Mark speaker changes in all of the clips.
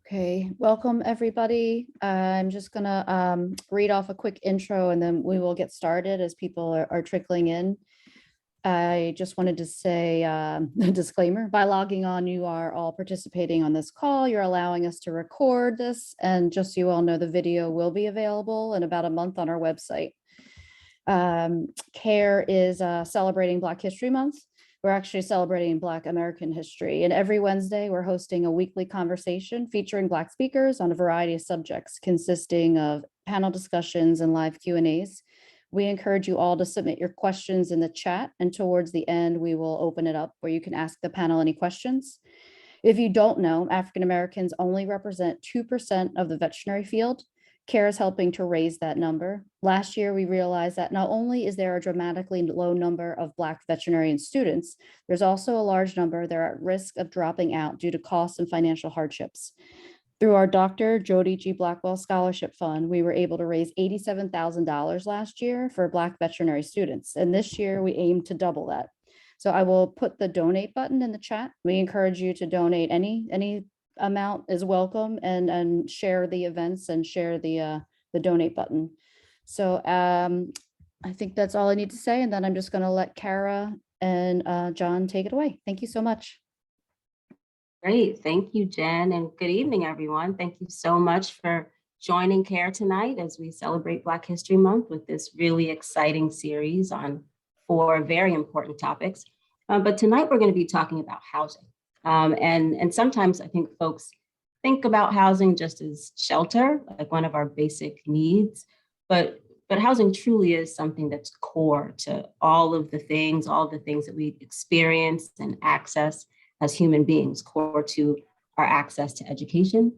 Speaker 1: Okay, welcome everybody. I'm just gonna read off a quick intro and then we will get started as people are trickling in. I just wanted to say a disclaimer, by logging on, you are all participating on this call. You're allowing us to record this, and just so you all know, the video will be available in about a month on our website. C.A.R.E is celebrating Black History Month. We're actually celebrating Black American history, and every Wednesday we're hosting a weekly conversation featuring Black speakers on a variety of subjects consisting of panel discussions and live Q&As. We encourage you all to submit your questions in the chat, and towards the end we will open it up where you can ask the panel any questions. If you don't know, African Americans only represent 2% of the veterinary field. C.A.R.E is helping to raise that number. Last year, we realized that not only is there a dramatically low number of Black veterinarian students, there's also a large number that are at risk of dropping out due to costs and financial hardships. Through our Dr. Jody G. Blackwell Scholarship Fund, we were able to raise $87,000 last year for Black veterinary students. And this year, we aim to double that. So I will put the donate button in the chat. We encourage you to donate any amount is welcome, and share the events and share the donate button. So I think that's all I need to say. And then I'm just going to let Kara and John take it away. Thank you so much.
Speaker 2: Great. Thank you, Jen. And good evening, everyone. Thank you so much for joining C.A.R.E tonight as we celebrate Black History Month with this really exciting series on 4 very important topics. But tonight we're going to be talking about housing. And sometimes I think folks think about housing just as shelter, like one of our basic needs, but housing truly is something that's core to all the things that we experience and access as human beings, core to our access to education,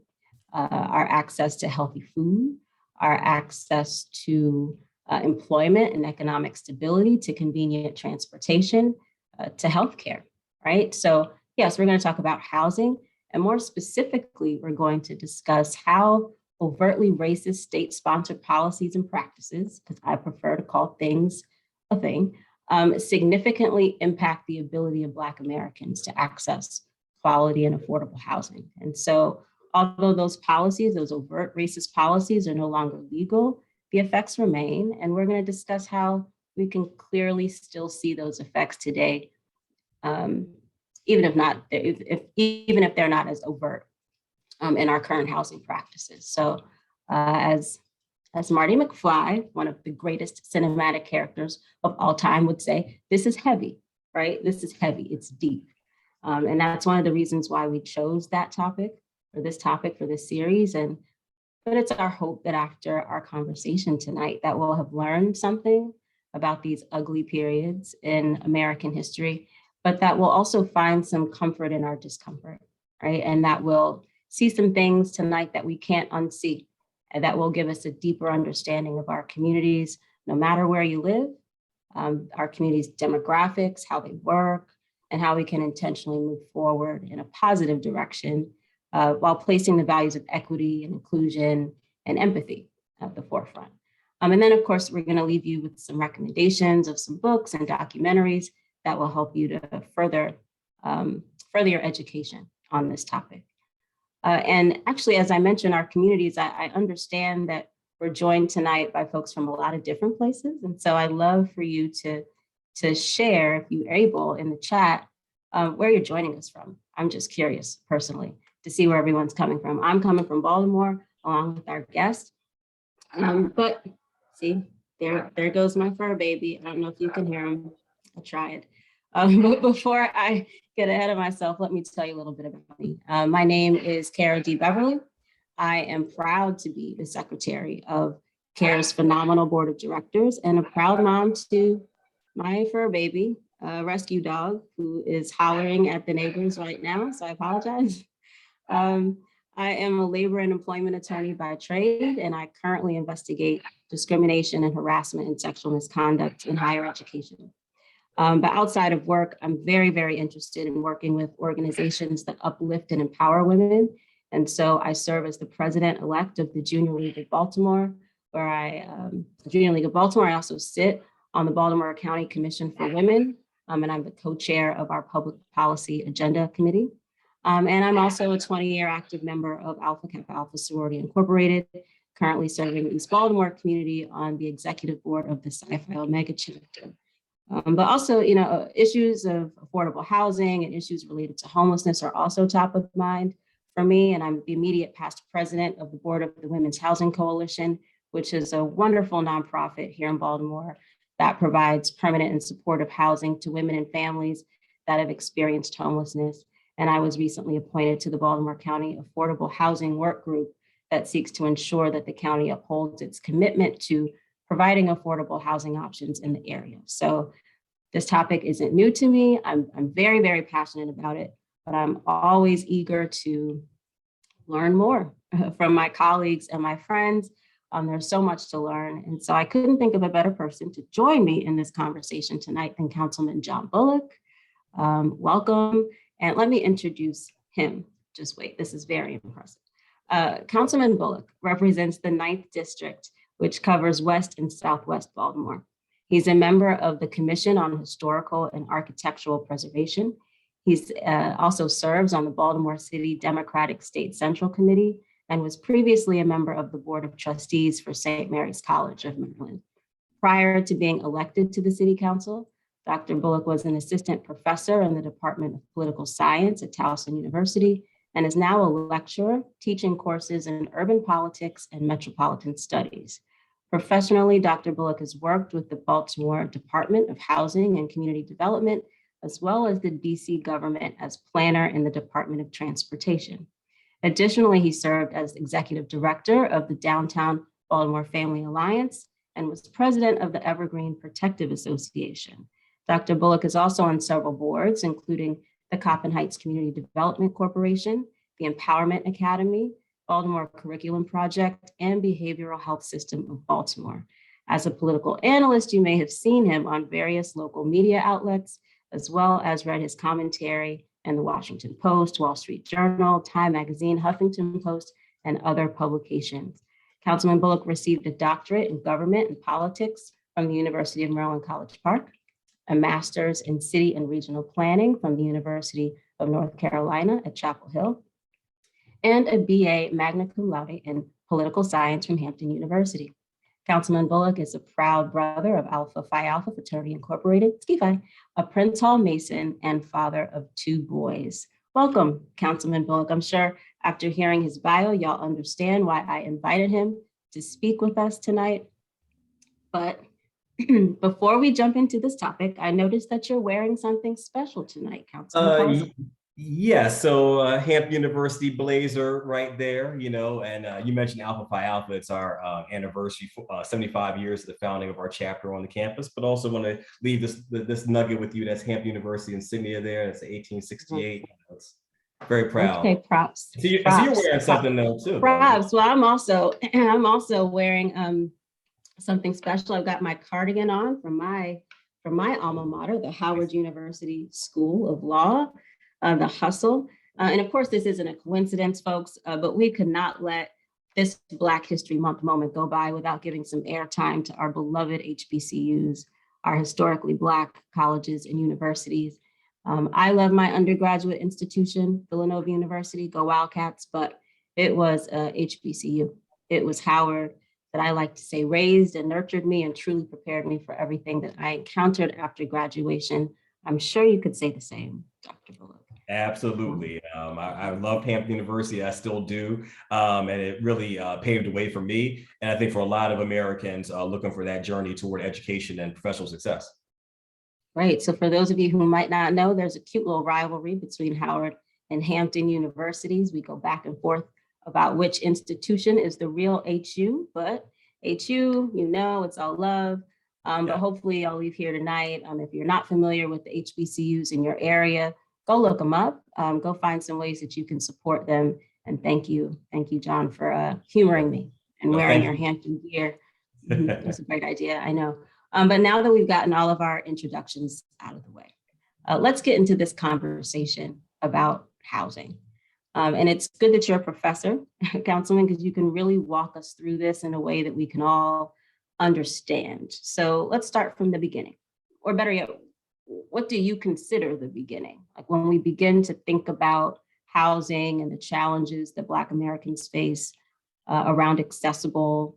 Speaker 2: our access to healthy food, our access to employment and economic stability, to convenient transportation, to healthcare, right? So yes, we're going to talk about housing, and more specifically, we're going to discuss how overtly racist state-sponsored policies and practices, because I prefer to call things a thing, significantly impact the ability of Black Americans to access quality and affordable housing. And so, although those policies, those overt racist policies, are no longer legal, the effects remain, and we're going to discuss how we can clearly still see those effects today, even if they're not as overt in our current housing practices. So as Marty McFly, one of the greatest cinematic characters of all time, would say, this is heavy, right? This is heavy, it's deep. And that's one of the reasons why we chose that topic, or this topic for this series. But it's our hope that after our conversation tonight that we'll have learned something about these ugly periods in American history, but that we'll also find some comfort in our discomfort, right? And that we'll see some things tonight that we can't unsee, and that will give us a deeper understanding of our communities, no matter where you live, our communities' demographics, how they work, and how we can intentionally move forward in a positive direction while placing the values of equity and inclusion and empathy at the forefront. And then, of course, we're going to leave you with some recommendations of some books and documentaries that will help you to further your education on this topic. And actually, as I mentioned, our communities, I understand that we're joined tonight by folks from a lot of different places. And so I'd love for you to share, if you're able, in the chat, where you're joining us from. I'm just curious, personally, to see where everyone's coming from. I'm coming from Baltimore, along with our guest. But see, there goes my fur baby. I don't know if you can hear him. I tried. But before I get ahead of myself, let me tell you a little bit about me. My name is Kara D. Beverly. I am proud to be the secretary of C.A.R.E's phenomenal board of directors, and a proud mom to my fur baby, a rescue dog who is hollering at the neighbors right now, so I apologize. I am a labor and employment attorney by trade, and I currently investigate discrimination and harassment and sexual misconduct in higher education. But outside of work, I'm very, very interested in working with organizations that uplift and empower women. And so I serve as the president-elect of the Junior League of Baltimore, I also sit on the Baltimore County Commission for Women, and I'm the co-chair of our Public Policy Agenda Committee. And I'm also a 20-year active member of Alpha Kappa Alpha Sorority Incorporated, currently serving the East Baltimore community on the executive board of the Psi Phi Omega chapter. But also, issues of affordable housing and issues related to homelessness are also top of mind for me. And I'm the immediate past president of the board of the Women's Housing Coalition, which is a wonderful nonprofit here in Baltimore that provides permanent and supportive housing to women and families that have experienced homelessness. And I was recently appointed to the Baltimore County Affordable Housing Work Group that seeks to ensure that the county upholds its commitment to providing affordable housing options in the area. So this topic isn't new to me. I'm very, very passionate about it, but I'm always eager to learn more from my colleagues and my friends. There's so much to learn. And so I couldn't think of a better person to join me in this conversation tonight than Councilman John Bullock. Welcome. And let me introduce him. Just wait, this is very impressive. Councilman Bullock represents the 9th District, which covers West and Southwest Baltimore. He's a member of the Commission on Historical and Architectural Preservation. He's also serves on the Baltimore City Democratic State Central Committee and was previously a member of the Board of Trustees for St. Mary's College of Maryland. Prior to being elected to the City Council, Dr. Bullock was an assistant professor in the Department of Political Science at Towson University and is now a lecturer teaching courses in urban politics and metropolitan studies. Professionally, Dr. Bullock has worked with the Baltimore Department of Housing and Community Development, as well as the DC government as planner in the Department of Transportation. Additionally, he served as executive director of the Downtown Baltimore Family Alliance and was president of the Evergreen Protective Association. Dr. Bullock is also on several boards, including the Coppin Heights Community Development Corporation, the Empowerment Academy, Baltimore Curriculum Project, and Behavioral Health System of Baltimore. As a political analyst, you may have seen him on various local media outlets, as well as read his commentary in the Washington Post, Wall Street Journal, Time Magazine, Huffington Post, and other publications. Councilman Bullock received a doctorate in government and politics from the University of Maryland College Park, a master's in city and regional planning from the University of North Carolina at Chapel Hill, and a BA magna cum laude in political science from Hampton University. Councilman Bullock is a proud brother of Alpha Phi Alpha Fraternity Incorporated, Phi, a Prince Hall Mason and father of 2 boys. Welcome, Councilman Bullock. I'm sure after hearing his bio, y'all understand why I invited him to speak with us tonight. But before we jump into this topic, I noticed that you're wearing something special tonight, Councilman.
Speaker 3: Yeah, so Hampton University blazer right there, and you mentioned Alpha Phi Alpha. It's our anniversary, 75 years of the founding of our chapter on the campus, but also want to leave this nugget with you. That's Hampton University insignia there. That's 1868. It's very proud.
Speaker 2: Okay, props.
Speaker 3: So you're wearing something though too.
Speaker 2: Props. Well, I'm also wearing something special. I've got my cardigan on from my alma mater, the Howard University School of Law. The hustle. And of course, this isn't a coincidence, folks, but we could not let this Black History Month moment go by without giving some airtime to our beloved HBCUs, our historically Black colleges and universities. I love my undergraduate institution, Villanova University, go Wildcats, but it was HBCU. It was Howard that I like to say raised and nurtured me and truly prepared me for everything that I encountered after graduation. I'm sure you could say the same, Dr. Bullock.
Speaker 3: Absolutely. I loved Hampton University. I still do. And it really paved the way for me. And I think for a lot of Americans looking for that journey toward education and professional success.
Speaker 2: Right. So for those of you who might not know, there's a cute little rivalry between Howard and Hampton universities. We go back and forth about which institution is the real HU, but HU, it's all love. But hopefully I'll leave here tonight. If you're not familiar with the HBCUs in your area, go look them up, go find some ways that you can support them. And thank you, John, for humoring me and wearing your Hampton gear. It's a great idea, I know. But now that we've gotten all of our introductions out of the way, let's get into this conversation about housing. And it's good that you're a professor, Councilman, because you can really walk us through this in a way that we can all understand. So let's start from the beginning, or better yet, what do you consider the beginning? Like when we begin to think about housing and the challenges that Black Americans face around accessing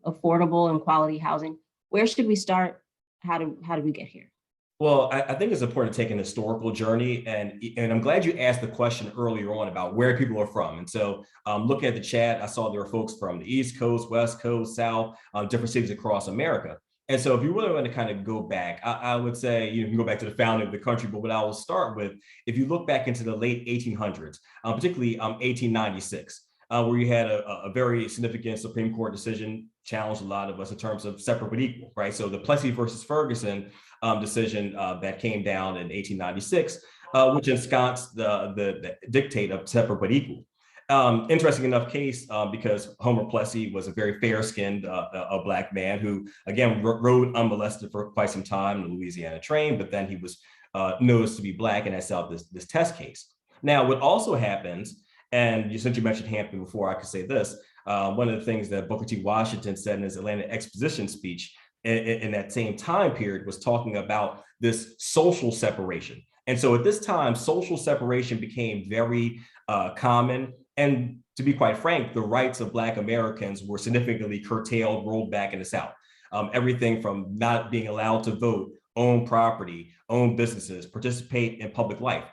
Speaker 2: affordable and quality housing. Where should we start? How do we get here?
Speaker 3: Well, I think it's important to take an historical journey, and I'm glad you asked the question earlier on about where people are from. And so, looking at the chat, I saw there were folks from the East Coast, West Coast, South, different cities across America. And so, if you really want to kind of go back, I would say you can go back to the founding of the country. But what I will start with, if you look back into the late 1800s, particularly 1896. Where you had a very significant Supreme Court decision challenged a lot of us in terms of separate but equal, right? So the Plessy versus Ferguson decision that came down in 1896, which ensconced the dictate of separate but equal. Interesting enough case because Homer Plessy was a very fair-skinned a Black man who, again, rode unmolested for quite some time in the Louisiana train, but then he was noticed to be Black and had set out this test case. Now, what also happens, and since you mentioned Hampton before, I could say this. One of the things that Booker T. Washington said in his Atlanta Exposition speech in that same time period was talking about this social separation. And so at this time, social separation became very common. And to be quite frank, the rights of Black Americans were significantly curtailed, rolled back in the South. Everything from not being allowed to vote, own property, own businesses, participate in public life,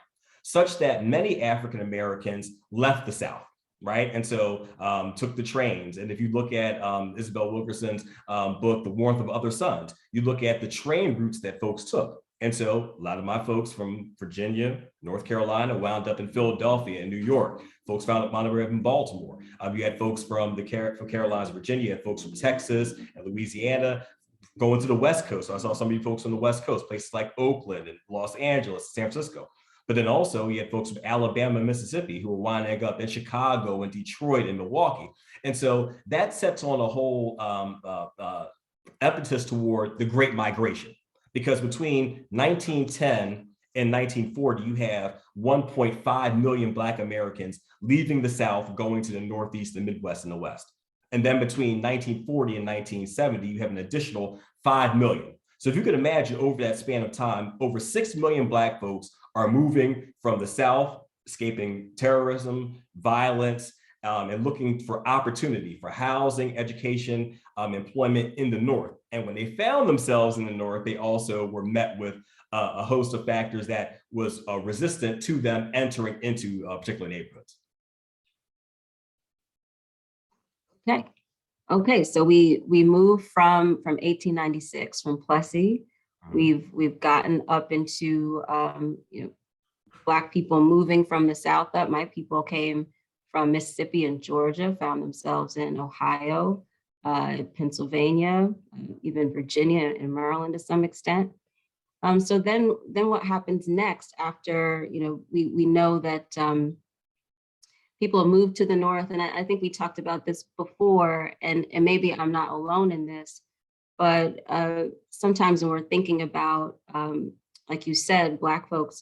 Speaker 3: such that many African Americans left the South, right? And so took the trains. And if you look at Isabel Wilkerson's book, The Warmth of Other Suns, you look at the train routes that folks took. And so a lot of my folks from Virginia, North Carolina wound up in Philadelphia and New York. Folks wound up in Baltimore. You had folks from Carolinas, Virginia, you had folks from Texas and Louisiana going to the West Coast. So I saw some of you folks on the West Coast, places like Oakland and Los Angeles, San Francisco. But then also you had folks from Alabama and Mississippi who were winding up in Chicago and Detroit and Milwaukee. And so that sets on a whole impetus toward the Great Migration. Because between 1910 and 1940, you have 1.5 million Black Americans leaving the South, going to the Northeast, the Midwest, and the West. And then between 1940 and 1970, you have an additional 5 million. So if you could imagine over that span of time, over 6 million Black folks are moving from the South, escaping terrorism, violence, and looking for opportunity for housing, education, employment in the North. And when they found themselves in the North, they also were met with a host of factors that was resistant to them entering into particular neighborhoods.
Speaker 2: Okay, so we moved from 1896 from Plessy. We've gotten up into Black people moving from the South up. My people came from Mississippi and Georgia, found themselves in Ohio, Pennsylvania, even Virginia and Maryland to some extent. So then what happens next after, we know that people have moved to the North, and I think we talked about this before, and maybe I'm not alone in this, but sometimes when we're thinking about, like you said, Black folks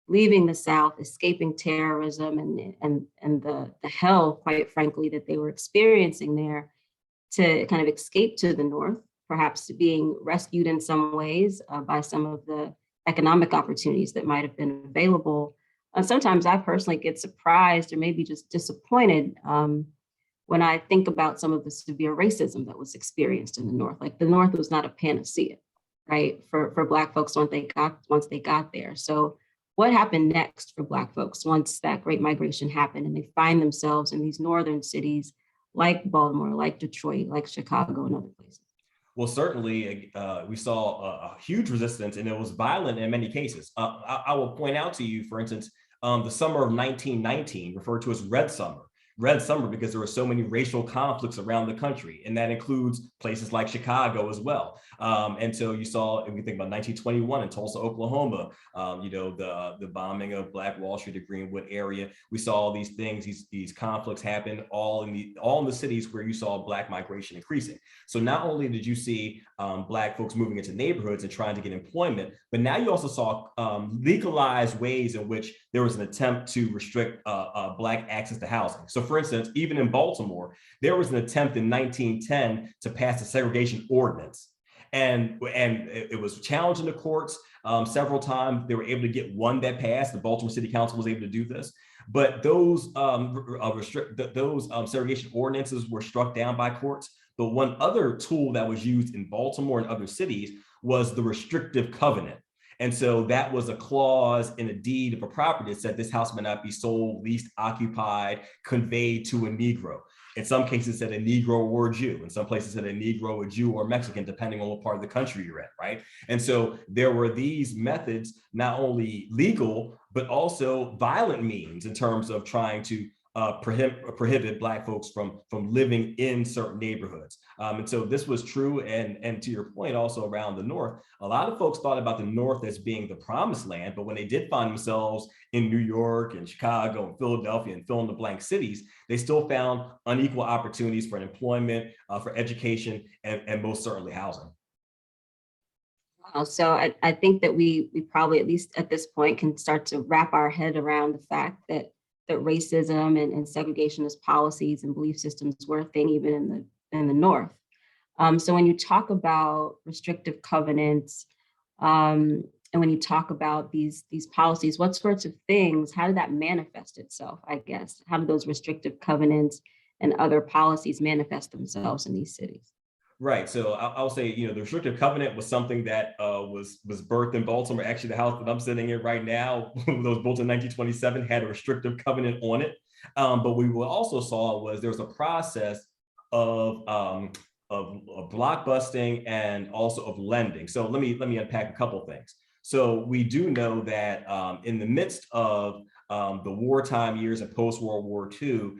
Speaker 2: leaving the South, escaping terrorism and the hell, quite frankly, that they were experiencing there, to kind of escape to the North, perhaps being rescued in some ways by some of the economic opportunities that might have been available. And sometimes I personally get surprised or maybe just disappointed when I think about some of the severe racism that was experienced in the North. Like the North was not a panacea, right, for Black folks once they got there. So what happened next for Black folks once that Great Migration happened and they find themselves in these northern cities like Baltimore, like Detroit, like Chicago and other places?
Speaker 3: Well, certainly we saw a huge resistance, and it was violent in many cases. I will point out to you, for instance, the summer of 1919, referred to as Red Summer. Red Summer because there were so many racial conflicts around the country, and that includes places like Chicago as well. And so you saw, if we think about 1921 in Tulsa, Oklahoma, the bombing of Black Wall Street, the Greenwood area. We saw all these things, these conflicts happen all in the cities where you saw Black migration increasing. So not only did you see Black folks moving into neighborhoods and trying to get employment, but now you also saw legalized ways in which there was an attempt to restrict Black access to housing. So for instance, even in Baltimore, there was an attempt in 1910 to pass a segregation ordinance. And it was challenged in the courts several times. They were able to get one that passed. The Baltimore City Council was able to do this. But those segregation ordinances were struck down by courts. But one other tool that was used in Baltimore and other cities was the restrictive covenant. And so that was a clause in a deed of a property that said this house may not be sold, leased, occupied, conveyed to a Negro. In some cases, said a Negro or a Jew. In some places, said a Negro, a Jew, or Mexican, depending on what part of the country you're in, right? And so there were these methods, not only legal, but also violent means in terms of trying to prohibit Black folks from living in certain neighborhoods. And so this was true. And to your point, also around the North, a lot of folks thought about the North as being the promised land, but when they did find themselves in New York and Chicago and Philadelphia and fill in the blank cities, they still found unequal opportunities for employment, for education, and most certainly housing.
Speaker 2: Wow. So I think that we probably, at least at this point, can start to wrap our head around the fact that racism and segregationist policies and belief systems were a thing even in the North. So when you talk about restrictive covenants, and when you talk about these policies, what sorts of things, how did that manifest itself, I guess? How did those restrictive covenants and other policies manifest themselves in these cities?
Speaker 3: Right. So I'll say, the restrictive covenant was something that was birthed in Baltimore. Actually, the house that I'm sitting in right now, that was built in 1927, had a restrictive covenant on it. But what we also saw was there was a process of blockbusting and also of lending. So let me unpack a couple of things. So we do know that in the midst of the wartime years and post-World War II,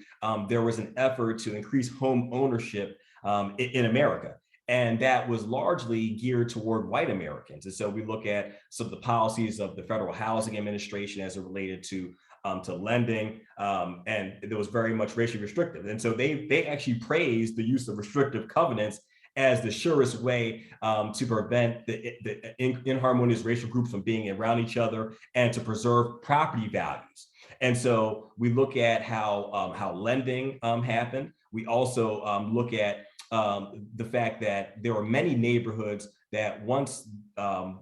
Speaker 3: there was an effort to increase home ownership in America. And that was largely geared toward white Americans. And so we look at some of the policies of the Federal Housing Administration as it related to lending, and it was very much racially restrictive. And so they actually praised the use of restrictive covenants as the surest way to prevent the inharmonious racial groups from being around each other and to preserve property values. And so we look at how lending happened. We also look at the fact that there were many neighborhoods that once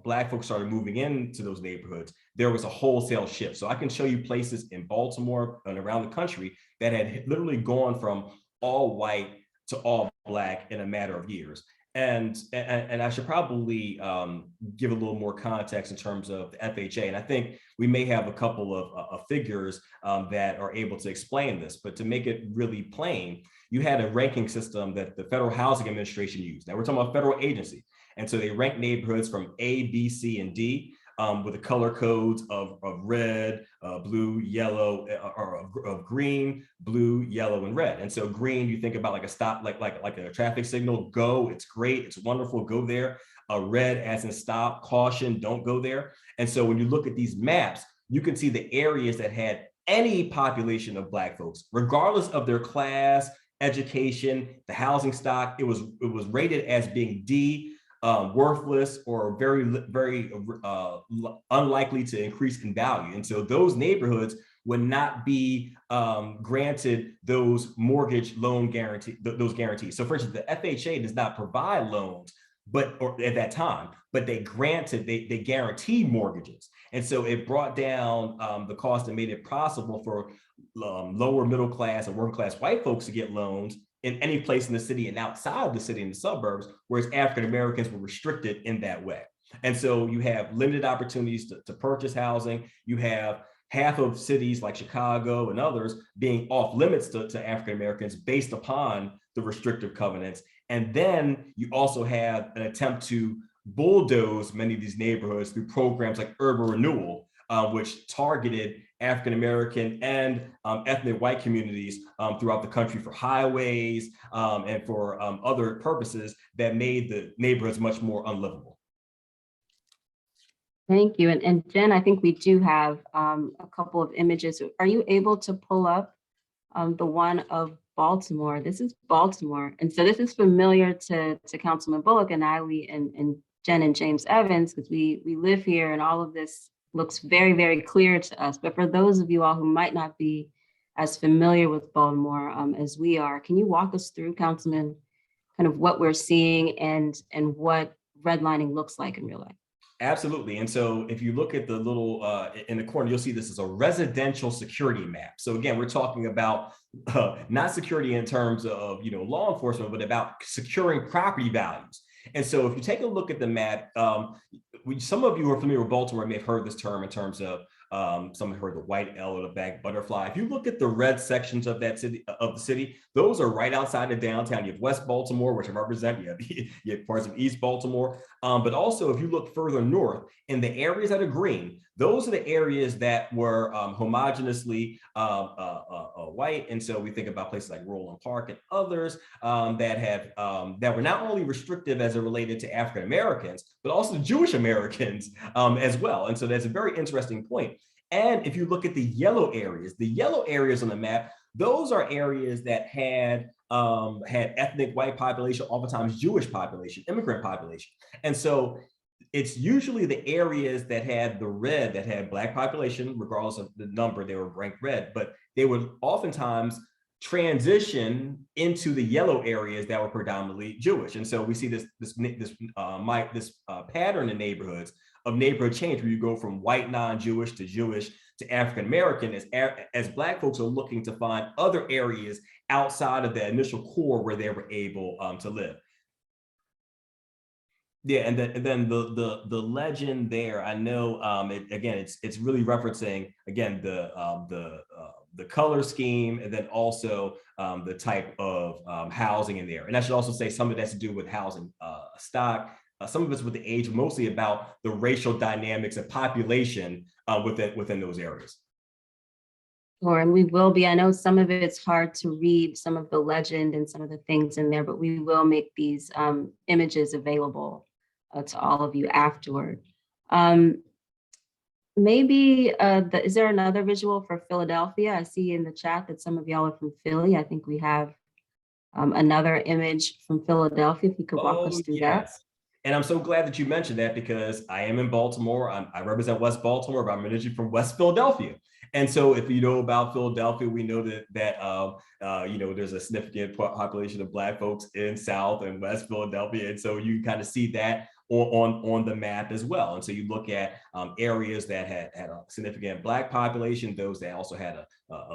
Speaker 3: Black folks started moving into those neighborhoods, there was a wholesale shift. So I can show you places in Baltimore and around the country that had literally gone from all white to all Black in a matter of years. And I should probably give a little more context in terms of the FHA. And I think we may have a couple of figures that are able to explain this, but to make it really plain, you had a ranking system that the Federal Housing Administration used. Now we're talking about federal agency. And so they ranked neighborhoods from A, B, C, and D with the color codes of red, blue, yellow, or of green, blue, yellow, and red. And so green, you think about like a stop, like a traffic signal, go, it's great, it's wonderful, go there. Red as in stop, caution, don't go there. And so when you look at these maps, you can see the areas that had any population of Black folks, regardless of their class, education, the housing stock, it was rated as being D, worthless or very unlikely to increase in value. And so those neighborhoods would not be granted those mortgage loan those guarantees. So for instance, the FHA does not provide loans, or at that time, but they guarantee mortgages. And so it brought down the cost and made it possible for lower middle class and working class white folks to get loans in any place in the city and outside of the city in the suburbs, whereas African Americans were restricted in that way. And so you have limited opportunities to purchase housing. You have half of cities like Chicago and others being off limits to African Americans based upon the restrictive covenants. And then you also have an attempt to bulldoze many of these neighborhoods through programs like urban renewal, which targeted African American and ethnic white communities throughout the country for highways and for other purposes that made the neighborhoods much more unlivable.
Speaker 2: Thank you. And Jen, I think we do have a couple of images. Are you able to pull up the one of Baltimore? This is Baltimore. And so this is familiar to Councilman Bullock and and Jen and James Evans, because we live here and all of this looks very, very clear to us. But for those of you all who might not be as familiar with Baltimore as we are, can you walk us through, Councilman, kind of what we're seeing and what redlining looks like in real life?
Speaker 3: Absolutely. And so if you look at the little in the corner, you'll see this is a residential security map. So again, we're talking about not security in terms of, law enforcement, but about securing property values. And so if you take a look at the map, some of you who are familiar with Baltimore may have heard this term in terms of some have heard the white L or the black butterfly. If you look at the red sections of that city, those are right outside of downtown. You have West Baltimore, which I represent. You have parts of East Baltimore. But also, if you look further north, in the areas that are green, those are the areas that were homogeneously white. And so we think about places like Roland Park and others that were not only restrictive as it related to African Americans, but also Jewish Americans as well. And so that's a very interesting point. And if you look at the yellow areas on the map, those are areas that had ethnic white population, oftentimes Jewish population, immigrant population. And so it's usually the areas that had the red that had black population, regardless of the number, they were ranked red, but they would oftentimes transition into the yellow areas that were predominantly Jewish. And so we see this pattern in neighborhoods of neighborhood change, where you go from white non-Jewish to Jewish to African American, as Black folks are looking to find other areas outside of the initial core where they were able to live. Yeah, and then the legend there, I know it's really referencing again the color scheme, and then also the type of housing in there. And I should also say some of it has to do with housing stock. Some of it's with the age, mostly about the racial dynamics of population within those areas.
Speaker 2: And we will be, I know some of it's hard to read, some of the legend and some of the things in there, but we will make these images available to all of you afterward. Maybe, is there another visual for Philadelphia? I see in the chat that some of y'all are from Philly. I think we have another image from Philadelphia, if you could walk us through that.
Speaker 3: And I'm so glad that you mentioned that, because I am in Baltimore. I represent West Baltimore, but I'm originally from West Philadelphia. And so if you know about Philadelphia, we know that there's a significant population of Black folks in South and West Philadelphia. And so you kind of see that on the map as well. And so you look at areas that had a significant Black population, those that also had a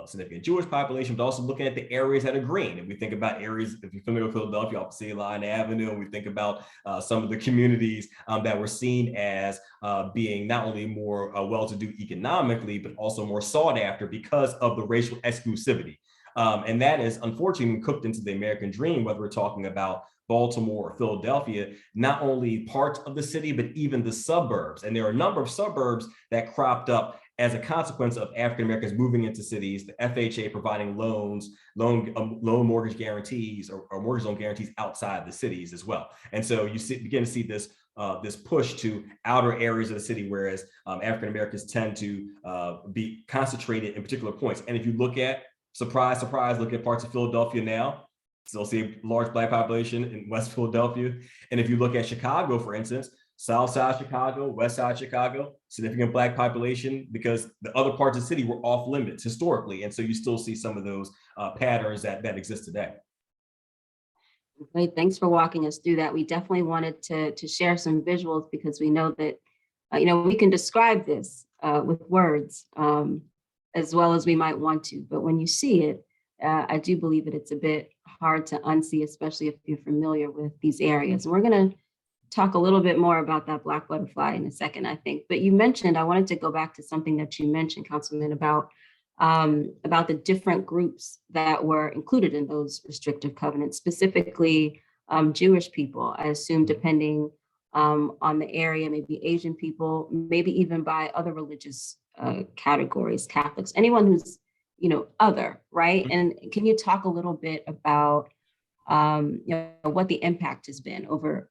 Speaker 3: significant Jewish population, but also looking at the areas that are green. And we think about areas, if you're familiar with Philadelphia, off City Line Avenue, and we think about some of the communities that were seen as being not only more well-to-do economically, but also more sought after because of the racial exclusivity. And that is unfortunately cooked into the American dream, whether we're talking about Baltimore or Philadelphia, not only parts of the city, but even the suburbs. And there are a number of suburbs that cropped up as a consequence of African Americans moving into cities, the FHA providing loan mortgage guarantees or mortgage loan guarantees outside the cities as well. And so you begin to see this push to outer areas of the city, whereas African Americans tend to be concentrated in particular points. And if you look at, surprise, surprise, look at parts of Philadelphia now, still see a large Black population in West Philadelphia. And if you look at Chicago, for instance, South Side Chicago, West Side Chicago, significant Black population, because the other parts of the city were off limits historically. And so you still see some of those patterns that exist today.
Speaker 2: Great, thanks for walking us through that. We definitely wanted to share some visuals, because we know that, we can describe this with words as well as we might want to, but when you see it, I do believe that it's a bit hard to unsee, especially if you're familiar with these areas. And we're going to talk a little bit more about that Black butterfly in a second, I think. But you mentioned, I wanted to go back to something that you mentioned, Councilman, about the different groups that were included in those restrictive covenants, specifically Jewish people, I assume, depending on the area, maybe Asian people, maybe even by other religious categories, Catholics, anyone who's other, right? And can you talk a little bit about what the impact has been over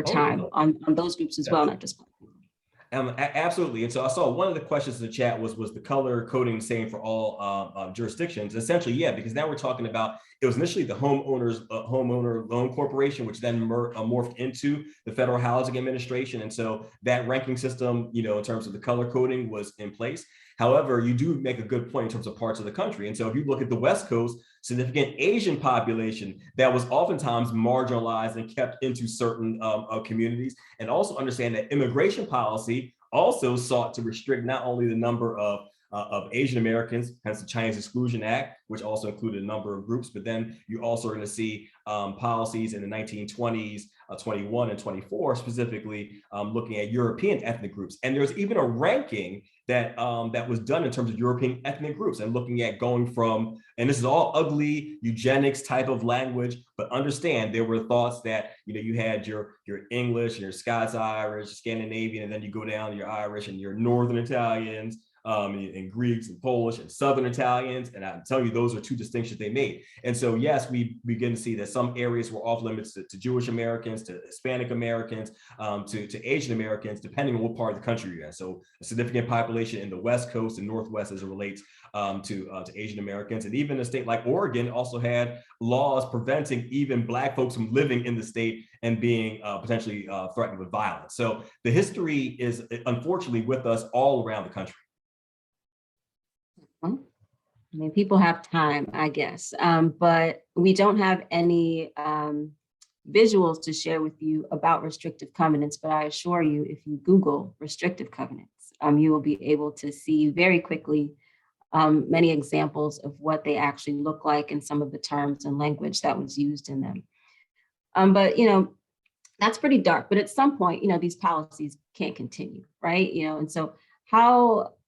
Speaker 2: time on those groups as well, not just Black people?
Speaker 3: Absolutely. And so I saw one of the questions in the chat was the color coding the same for all jurisdictions? Essentially, yeah, because now we're talking about, it was initially the homeowner loan corporation, which then morphed into the Federal Housing Administration. And so that ranking system, in terms of the color coding was in place. However, you do make a good point in terms of parts of the country. And so if you look at the West Coast, significant Asian population that was oftentimes marginalized and kept into certain communities, and also understand that immigration policy also sought to restrict not only the number of Asian Americans, hence the Chinese Exclusion Act, which also included a number of groups. But then you also are going to see policies in the 1920s, 21 and 24, specifically looking at European ethnic groups. And there's even a ranking that that was done in terms of European ethnic groups and looking at going from, and this is all ugly eugenics type of language, but understand there were thoughts that, you know, you had your English and your Scots Irish, Scandinavian, and then you go down to your Irish and your Northern Italians, and Greeks and Polish and Southern Italians. And I'm telling you, those are two distinctions they made. And so, yes, we begin to see that some areas were off limits to Jewish Americans, to Hispanic Americans, to Asian Americans, depending on what part of the country you're in. So a significant population in the West Coast and Northwest as it relates to Asian Americans. And even a state like Oregon also had laws preventing even Black folks from living in the state and being potentially threatened with violence. So the history is unfortunately with us all around the country.
Speaker 2: I mean, people have time, I guess, but we don't have any visuals to share with you about restrictive covenants. But I assure you, if you Google restrictive covenants, you will be able to see very quickly many examples of what they actually look like and some of the terms and language that was used in them. But, you know, that's pretty dark. But at some point, you know, these policies can't continue, right? You know, and so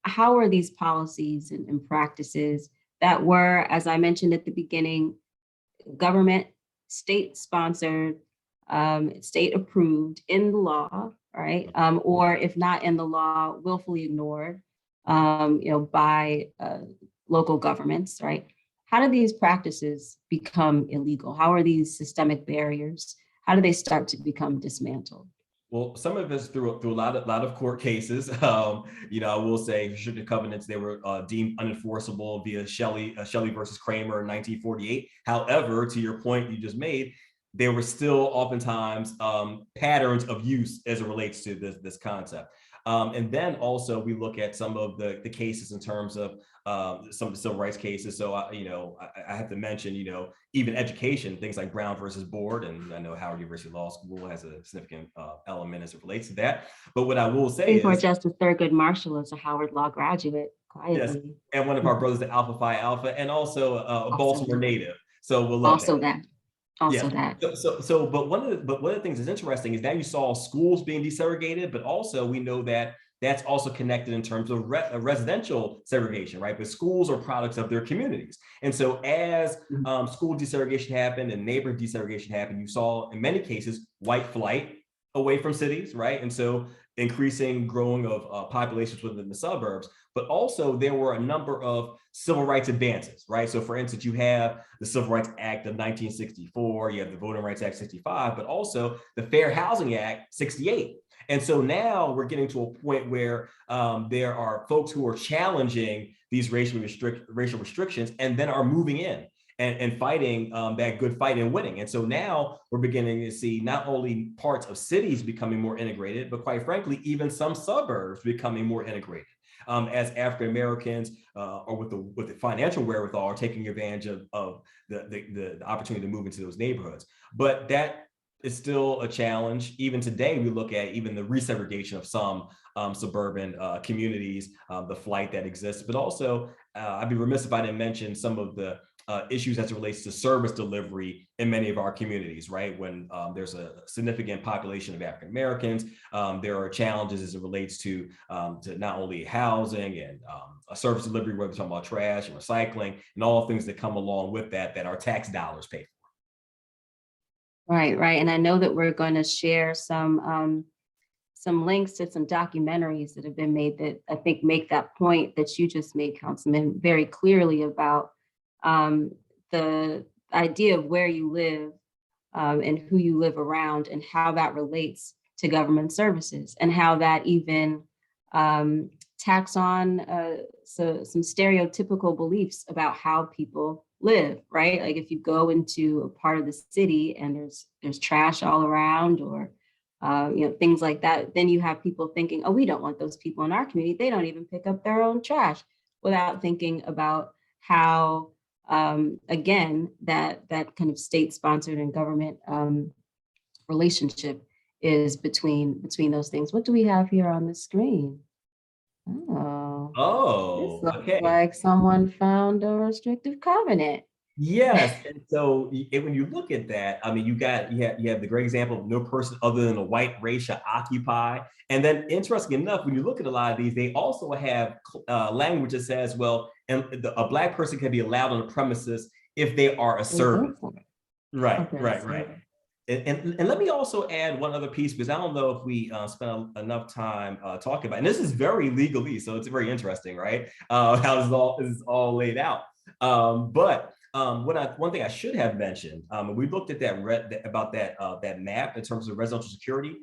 Speaker 2: how are these policies and practices that were, as I mentioned at the beginning, government, state sponsored, state approved in the law, right? Or if not in the law, willfully ignored, you know, by local governments, right? How do these practices become illegal? How are these systemic barriers? How do they start to become dismantled?
Speaker 3: Well, some of it's through a lot of court cases. You know, I will say restrictive covenants, they were deemed unenforceable via Shelley versus Kramer in 1948. However, to your point you just made, there were still oftentimes patterns of use as it relates to this concept. And then also we look at some of the cases in terms of some of the civil rights cases. So, you know, I have to mention, you know, even education, things like Brown versus Board, and I know Howard University Law School has a significant element as it relates to that. But what I will say
Speaker 2: Supreme Court
Speaker 3: is,
Speaker 2: Justice Thurgood Marshall is a Howard Law graduate,
Speaker 3: yes,
Speaker 2: quietly.
Speaker 3: and one of our brothers, the Alpha Phi Alpha, and also a Baltimore native. So we'll love
Speaker 2: Also
Speaker 3: that.
Speaker 2: that. Also
Speaker 3: Yeah.
Speaker 2: that.
Speaker 3: But one of the things that's interesting is now you saw schools being desegregated, but also we know that that's also connected in terms of residential segregation, right? But schools are products of their communities. And so as school desegregation happened and neighborhood desegregation happened, you saw in many cases white flight away from cities, right? And so increasing growing of populations within the suburbs, but also there were a number of civil rights advances, right? So for instance, you have the Civil Rights Act of 1964, you have the Voting Rights Act 65, but also the Fair Housing Act 68. And so now we're getting to a point where there are folks who are challenging these racial restrictions and then are moving in and fighting that good fight and winning. And so now we're beginning to see not only parts of cities becoming more integrated, but quite frankly, even some suburbs becoming more integrated. As African Americans or with the financial wherewithal are taking advantage of the opportunity to move into those neighborhoods. But that is still a challenge. Even today, we look at even the resegregation of some suburban communities, the flight that exists, but also I'd be remiss if I didn't mention some of the issues as it relates to service delivery in many of our communities, right? When there's a significant population of African Americans, there are challenges as it relates to not only housing and a service delivery, whether we're talking about trash and recycling and all things that come along with that our tax dollars pay for.
Speaker 2: Right, right. And I know that we're going to share some links to some documentaries that have been made that I think make that point that you just made, Councilman, very clearly about the idea of where you live and who you live around and how that relates to government services and how that even tacks on some stereotypical beliefs about how people live, right? Like if you go into a part of the city and there's trash all around or you know, things like that, then you have people thinking, oh, we don't want those people in our community. They don't even pick up their own trash, without thinking about how again, that kind of state-sponsored and government relationship is between those things. What do we have here on the screen? Oh, this
Speaker 3: Oh,
Speaker 2: looks
Speaker 3: okay.
Speaker 2: like someone found a restrictive covenant.
Speaker 3: Yes, and so when you look at that, I mean, you have the great example of no person other than a white race shall occupy. And then, interesting enough, when you look at a lot of these, they also have language that says, well, a black person can be allowed on the premises if they are a
Speaker 2: They
Speaker 3: servant.
Speaker 2: go for it.
Speaker 3: Right,
Speaker 2: Okay,
Speaker 3: right,
Speaker 2: so
Speaker 3: right. And let me also add one other piece, because I don't know if we spent enough time talking about, and this is very legalese, so it's very interesting, right? How this is all laid out. But one thing I should have mentioned, we looked at that map in terms of residential security.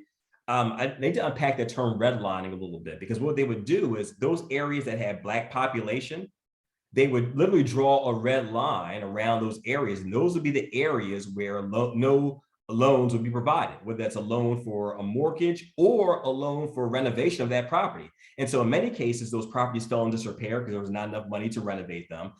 Speaker 3: I need to unpack the term redlining a little bit, because what they would do is those areas that have black population, they would literally draw a red line around those areas. And those would be the areas where no loans would be provided, whether that's a loan for a mortgage or a loan for renovation of that property. And so in many cases, those properties fell into disrepair because there was not enough money to renovate them.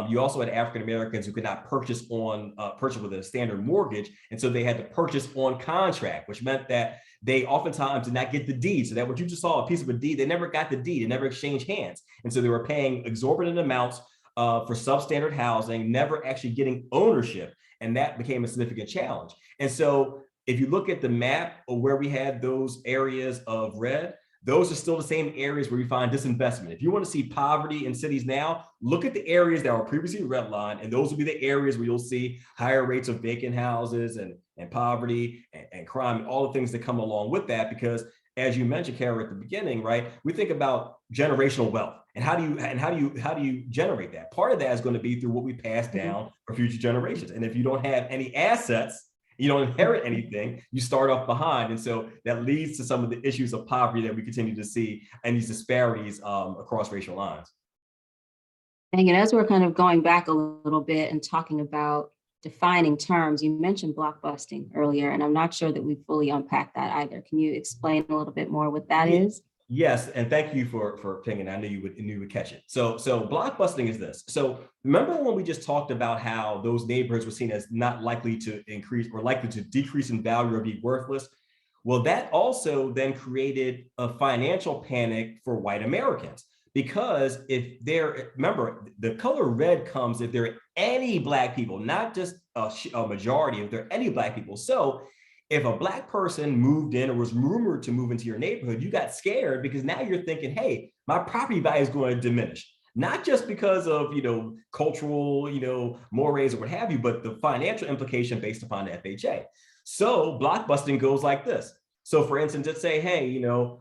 Speaker 3: You also had African Americans who could not purchase with a standard mortgage. And so they had to purchase on contract, which meant that they oftentimes did not get the deed. So that what you just saw, a piece of a deed, they never got the deed, it never exchanged hands. And so they were paying exorbitant amounts for substandard housing, never actually getting ownership. And that became a significant challenge. And so if you look at the map of where we had those areas of red, those are still the same areas where we find disinvestment. If you want to see poverty in cities now, look at the areas that were previously redlined, and those will be the areas where you'll see higher rates of vacant houses and poverty and crime and all the things that come along with that. Because as you mentioned, C.A.R.E, at the beginning, right? We think about generational wealth and how do you generate that? Part of that is going to be through what we pass down for future generations. And if you don't have any assets, you don't inherit anything, you start off behind. And so that leads to some of the issues of poverty that we continue to see and these disparities across racial lines.
Speaker 2: And as we're kind of going back a little bit and talking about defining terms, you mentioned blockbusting earlier, and I'm not sure that we fully unpacked that either. Can you explain a little bit more what that is?
Speaker 3: Yes, and thank you for pinging. I knew you would catch it. So blockbusting is this. So remember when we just talked about how those neighborhoods were seen as not likely to increase or likely to decrease in value or be worthless? Well, that also then created a financial panic for white Americans, because remember, the color red comes if there are any black people, not just a majority, if there are any black people. So if a black person moved in or was rumored to move into your neighborhood, you got scared because now you're thinking, hey, my property value is going to diminish. Not just because of, cultural, mores or what have you, but the financial implication based upon the FHA. So blockbusting goes like this. So for instance, let's say, hey, the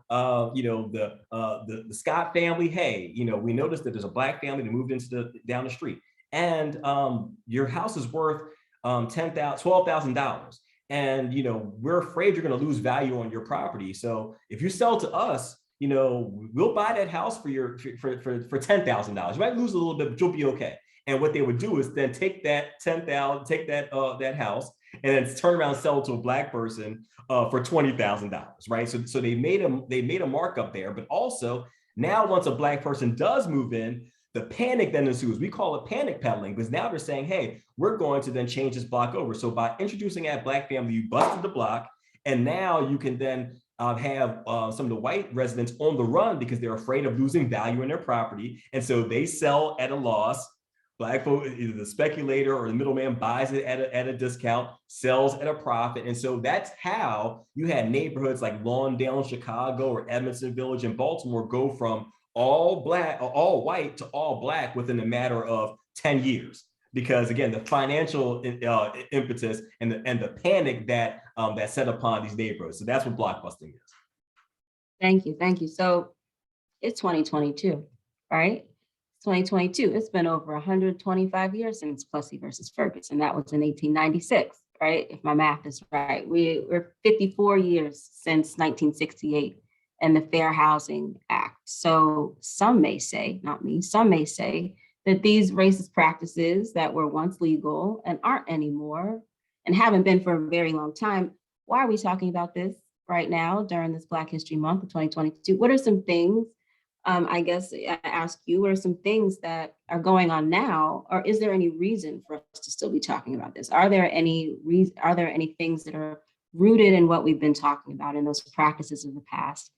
Speaker 3: Scott family, hey, we noticed that there's a black family that moved into down the street, and your house is worth $12,000. And we're afraid you're going to lose value on your property. So if you sell to us, we'll buy that house for $10,000. You might lose a little bit, but you'll be okay. And what they would do is then take that $10,000, take that house, and then turn around and sell it to a black person for $20,000, right? So they made a markup there, but also now once a black person does move in, the panic then ensues. We call it panic peddling, because now they're saying, hey, we're going to then change this block over. So by introducing that black family, you busted the block, and now you can then have some of the white residents on the run because they're afraid of losing value in their property. And so they sell at a loss. Black folk, either the speculator or the middleman buys it at a discount, sells at a profit. And so that's how you had neighborhoods like Lawndale in Chicago or Edmondson Village in Baltimore go from all white to all black within a matter of 10 years. Because again, the financial impetus and the panic that set upon these neighborhoods. So that's what blockbusting is.
Speaker 2: Thank you. So it's 2022, right? 2022. It's been over 125 years since Plessy versus Ferguson. That was in 1896, right? If my math is right. We're 54 years since 1968 and the Fair Housing Act. So some may say, not me, some may say that these racist practices that were once legal and aren't anymore and haven't been for a very long time. Why are we talking about this right now during this Black History Month of 2022? What are some things I guess I ask you, what are some things that are going on now, or is there any reason for us to still be talking about this? Are there any things that are rooted in what we've been talking about in those practices of the past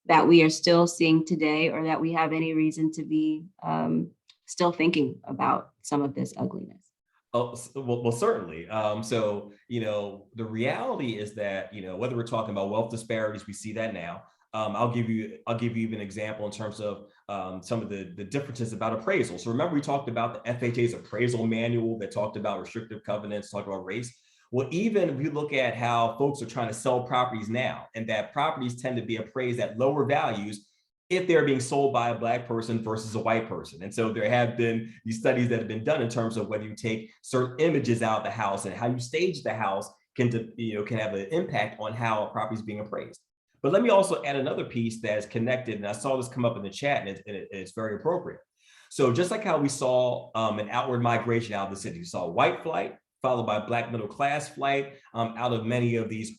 Speaker 2: that we are still seeing today, or that we have any reason to be still thinking about some of this ugliness?
Speaker 3: Oh, well, certainly. So, the reality is that, whether we're talking about wealth disparities, we see that now. I'll give you even an example in terms of some of the differences about appraisal. So remember, we talked about the FHA's appraisal manual that talked about restrictive covenants, talked about race. Well, even if you look at how folks are trying to sell properties now, and that properties tend to be appraised at lower values if they're being sold by a Black person versus a white person. And so there have been these studies that have been done in terms of whether you take certain images out of the house and how you stage the house can have an impact on how a property is being appraised. But let me also add another piece that is connected, and I saw this come up in the chat, and it's very appropriate. So just like how we saw an outward migration out of the city, we saw white flight followed by Black middle class flight out of many of these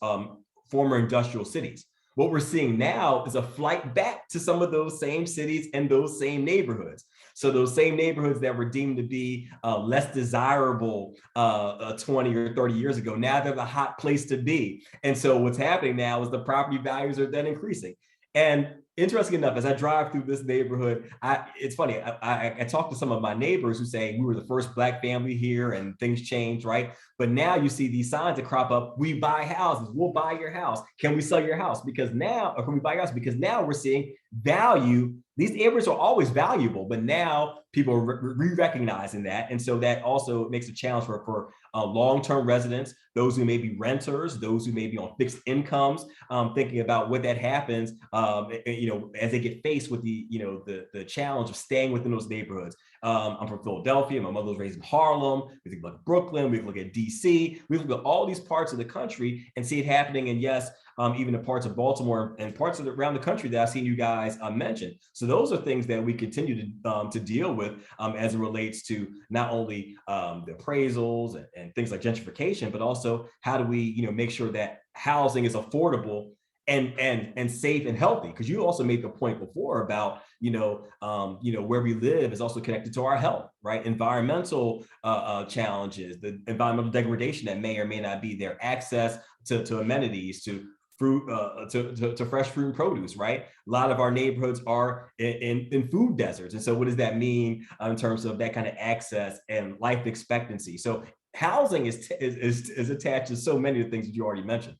Speaker 3: former industrial cities. What we're seeing now is a flight back to some of those same cities and those same neighborhoods. So those same neighborhoods that were deemed to be less desirable 20 or 30 years ago, now they're the hot place to be. And so what's happening now is the property values are then increasing. And interesting enough, as I drive through this neighborhood, it's funny, I talked to some of my neighbors who say we were the first Black family here and things changed, right? But now you see these signs that crop up, we buy houses, we'll buy your house. Can we sell your house? Because now, or can we buy your house? Because now we're seeing value. These neighborhoods are always valuable, but now people are re-recognizing that. And so that also makes a challenge for long-term residents, those who may be renters, those who may be on fixed incomes, thinking about what that happens, as they get faced with the challenge of staying within those neighborhoods. I'm from Philadelphia. My mother was raised in Harlem. We think about Brooklyn. We look at DC. We look at all these parts of the country and see it happening. And yes, even in parts of Baltimore and parts of around the country that I've seen you guys mention. So those are things that we continue to deal with as it relates to not only the appraisals and things like gentrification, but also how do we make sure that housing is affordable and safe and healthy. Because you also made the point before about where we live is also connected to our health, right? Environmental challenges, the environmental degradation that may or may not be there, access to amenities, to fruit, to fresh fruit and produce, right? A lot of our neighborhoods are in food deserts. And so what does that mean in terms of that kind of access and life expectancy? So housing is attached to so many of the things that you already mentioned.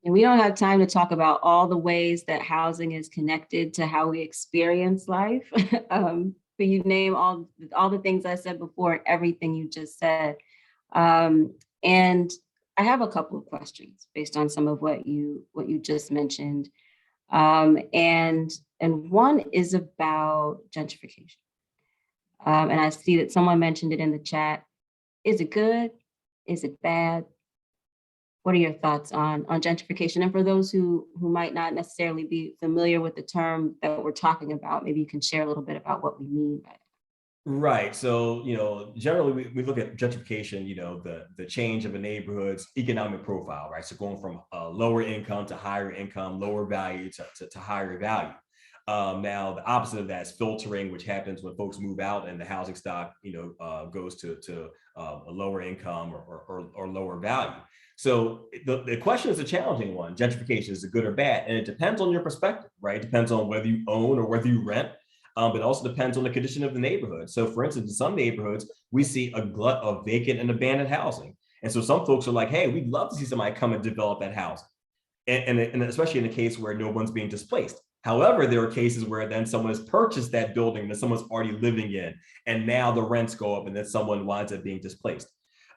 Speaker 2: And we don't have time to talk about all the ways that housing is connected to how we experience life. But you name all the things I said before, everything you just said. And I have a couple of questions based on some of what you just mentioned. And one is about gentrification. And I see that someone mentioned it in the chat. Is it good? Is it bad? What are your thoughts on gentrification? And for those who might not necessarily be familiar with the term that we're talking about, maybe you can share a little bit about what we mean by it.
Speaker 3: Right. So, generally we look at gentrification, the change of a neighborhood's economic profile, right? So going from lower income to higher income, lower value to higher value. Now, the opposite of that is filtering, which happens when folks move out and the housing stock, goes to a lower income or lower value. So the question is a challenging one. Gentrification, is it good or bad? And it depends on your perspective, right? It depends on whether you own or whether you rent. But it also depends on the condition of the neighborhood. So for instance, in some neighborhoods, we see a glut of vacant and abandoned housing. And so some folks are like, hey, we'd love to see somebody come and develop that housing. And especially in a case where no one's being displaced. However, there are cases where then someone has purchased that building that someone's already living in, and now the rents go up and then someone winds up being displaced.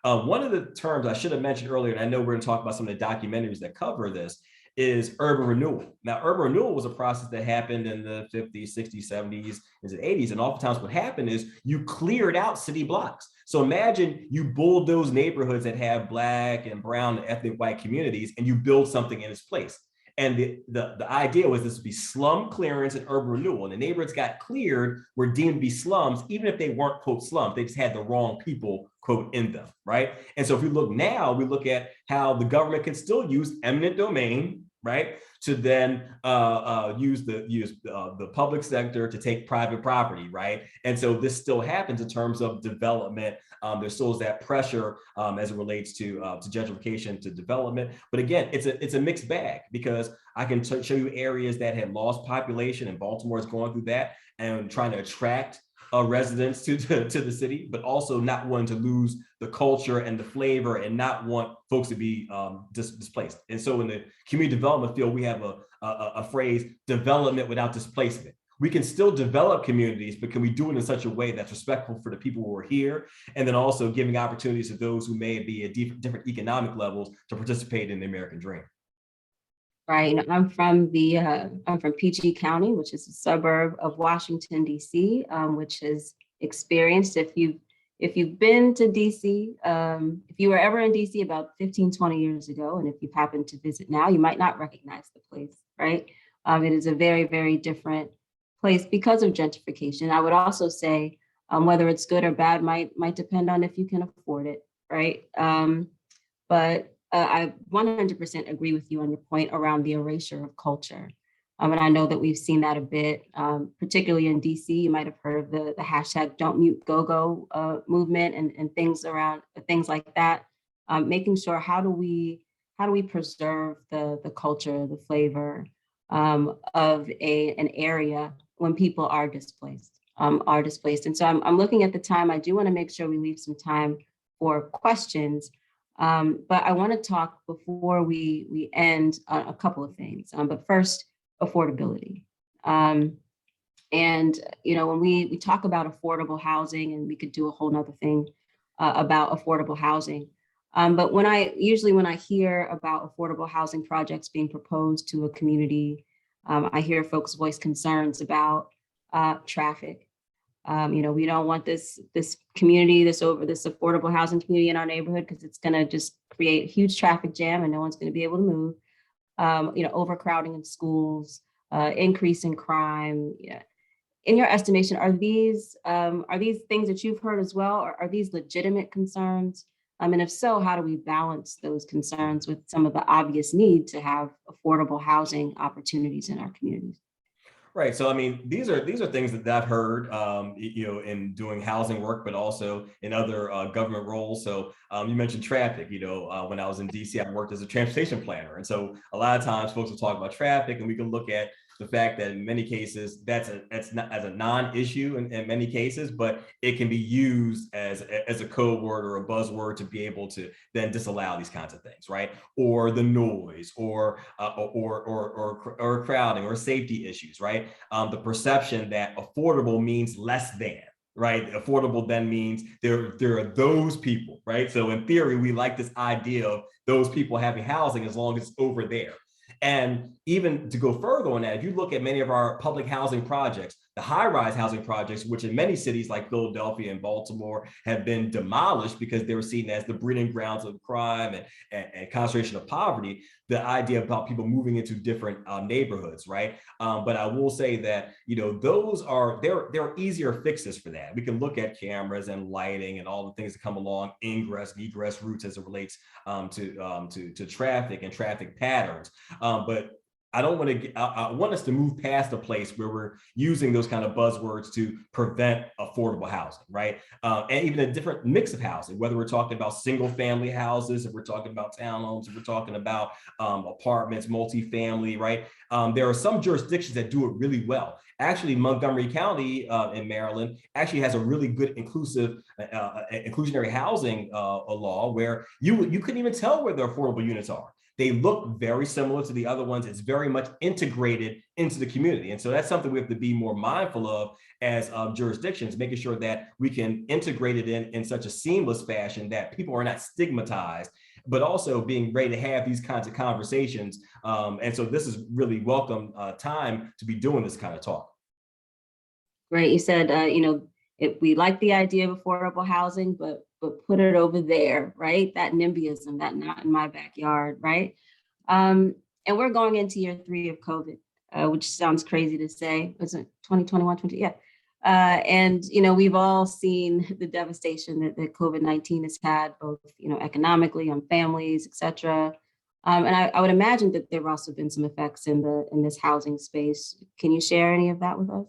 Speaker 3: One of the terms I should have mentioned earlier, and I know we're going to talk about some of the documentaries that cover this, is urban renewal. Now, urban renewal was a process that happened in the 50s, 60s, 70s, and 80s. And oftentimes what happened is you cleared out city blocks. So imagine you bulldoze neighborhoods that have Black and brown and ethnic white communities, and you build something in its place. And the idea was this would be slum clearance and urban renewal. And the neighborhoods got cleared were deemed to be slums, even if they weren't, quote, slums. They just had the wrong people, quote, in them, right? And so if we look now, we look at how the government can still use eminent domain right? To then use the public sector to take private property, right? And so this still happens in terms of development. There still is that pressure as it relates to gentrification, to development. But again, it's a mixed bag, because I can show you areas that had lost population, and Baltimore is going through that and trying to attract residents to the city, but also not wanting to lose the culture and the flavor, and not want folks to be displaced. And so in the community development field, we have a phrase, development without displacement. We can still develop communities, but can we do it in such a way that's respectful for the people who are here, and then also giving opportunities to those who may be at different economic levels to participate in the American dream.
Speaker 2: Right. I'm from PG County, which is a suburb of Washington, D.C., which has experienced, if you've been to DC, if you were ever in DC about 15, 20 years ago, and if you happen to visit now, you might not recognize the place, right? It is a very, very different place because of gentrification. I would also say whether it's good or bad might depend on if you can afford it, right? But I 100% agree with you on your point around the erasure of culture. And I know that we've seen that a bit, particularly in DC. You might have heard of the hashtag Don't Mute Go-Go movement and things like that. Making sure, how do we preserve the culture, the flavor of an area when people are displaced. And so I'm looking at the time. I do want to make sure we leave some time for questions. But I want to talk before we end a couple of things. But first, affordability. And when we talk about affordable housing, and we could do a whole nother thing about affordable housing. But when I hear about affordable housing projects being proposed to a community, I hear folks voice concerns about traffic. We don't want this community, this affordable housing community in our neighborhood, because it's going to just create a huge traffic jam and no one's going to be able to move. Overcrowding in schools, increase in crime. Yeah. In your estimation, are these things that you've heard as well, or are these legitimate concerns? And if so, how do we balance those concerns with some of the obvious need to have affordable housing opportunities in our communities?
Speaker 3: Right. So, I mean, these are things that I've heard, in doing housing work, but also in other government roles. So you mentioned traffic. When I was in DC, I worked as a transportation planner. And so a lot of times folks will talk about traffic, and we can look at the fact that in many cases that's not as a non-issue in many cases, but it can be used as a code word or a buzzword to be able to then disallow these kinds of things, right? Or the noise, or crowding, or safety issues, right? The perception that affordable means less than. Right, affordable then means there are those people, right? So in theory, we like this idea of those people having housing as long as it's over there. And even to go further on that, if you look at many of our public housing projects, the high-rise housing projects, which in many cities like Philadelphia and Baltimore have been demolished because they were seen as the breeding grounds of crime and concentration of poverty, the idea about people moving into different neighborhoods, right? But I will say that, there are easier fixes for that. We can look at cameras and lighting and all the things that come along, ingress and egress routes as it relates to traffic and traffic patterns. But I want us to move past a place where we're using those kind of buzzwords to prevent affordable housing, right? And even a different mix of housing, whether we're talking about single family houses, if we're talking about townhomes, if we're talking about apartments, multifamily, right? There are some jurisdictions that do it really well. Actually, Montgomery County in Maryland actually has a really good inclusionary housing law where you couldn't even tell where the affordable units are. They look very similar to the other ones. It's very much integrated into the community. And so that's something we have to be more mindful of as jurisdictions, making sure that we can integrate it in such a seamless fashion that people are not stigmatized, but also being ready to have these kinds of conversations. And so this is really welcome time to be doing this kind of talk.
Speaker 2: Great. You said, we like the idea of affordable housing, but put it over there, right? That NIMBYism, that not in my backyard, right? And we're going into year 3 of COVID, which sounds crazy to say. Was it 2021, 20? Yeah. And, we've all seen the devastation that COVID-19 has had, both, economically, on families, et cetera. And I would imagine that there have also been some effects in this housing space. Can you share any of that with us?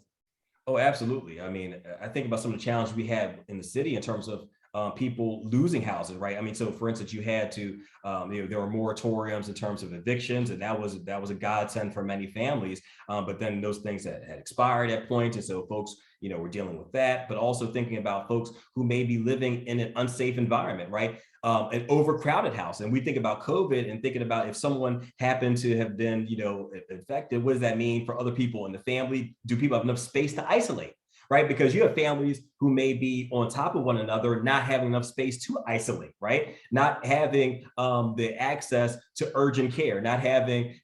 Speaker 3: Oh, absolutely. I mean, I think about some of the challenges we have in the city in terms of people losing houses, right? I mean, so for instance, you had to, there were moratoriums in terms of evictions, and that was a godsend for many families. But then those things had expired at points, and so folks, were dealing with that. But also thinking about folks who may be living in an unsafe environment, right? An overcrowded house. And we think about COVID and thinking about if someone happened to have been, infected, what does that mean for other people in the family? Do people have enough space to isolate? Right? Because you have families who may be on top of one another, not having enough space to isolate, right? Not having the access to urgent care, not having,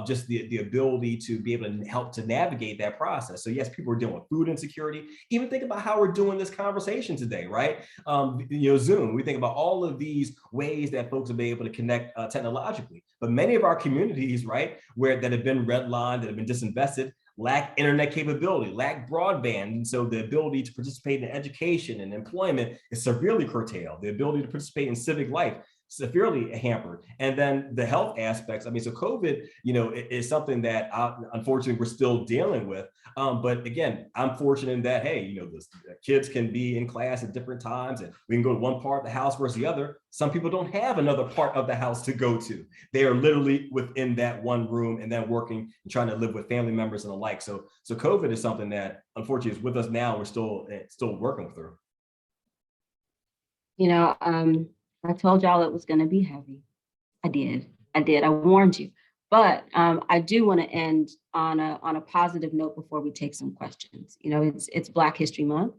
Speaker 3: just the ability to be able to help to navigate that process. So yes, people are dealing with food insecurity. Even think about how we're doing this conversation today, right? Zoom. We think about all of these ways that folks will be able to connect technologically. But many of our communities, right, that have been redlined, that have been disinvested, lack internet capability, lack broadband. And so the ability to participate in education and employment is severely curtailed. The ability to participate in civic life severely hampered. And then the health aspects. I mean, so COVID, is something that unfortunately we're still dealing with. But again, I'm fortunate in that, hey, the kids can be in class at different times and we can go to one part of the house versus the other. Some people don't have another part of the house to go to. They are literally within that one room and then working and trying to live with family members and the like. So COVID is something that unfortunately is with us now. We're still working through.
Speaker 2: I told y'all it was going to be heavy. I did. I warned you. But I do want to end on a positive note before we take some questions. It's Black History Month,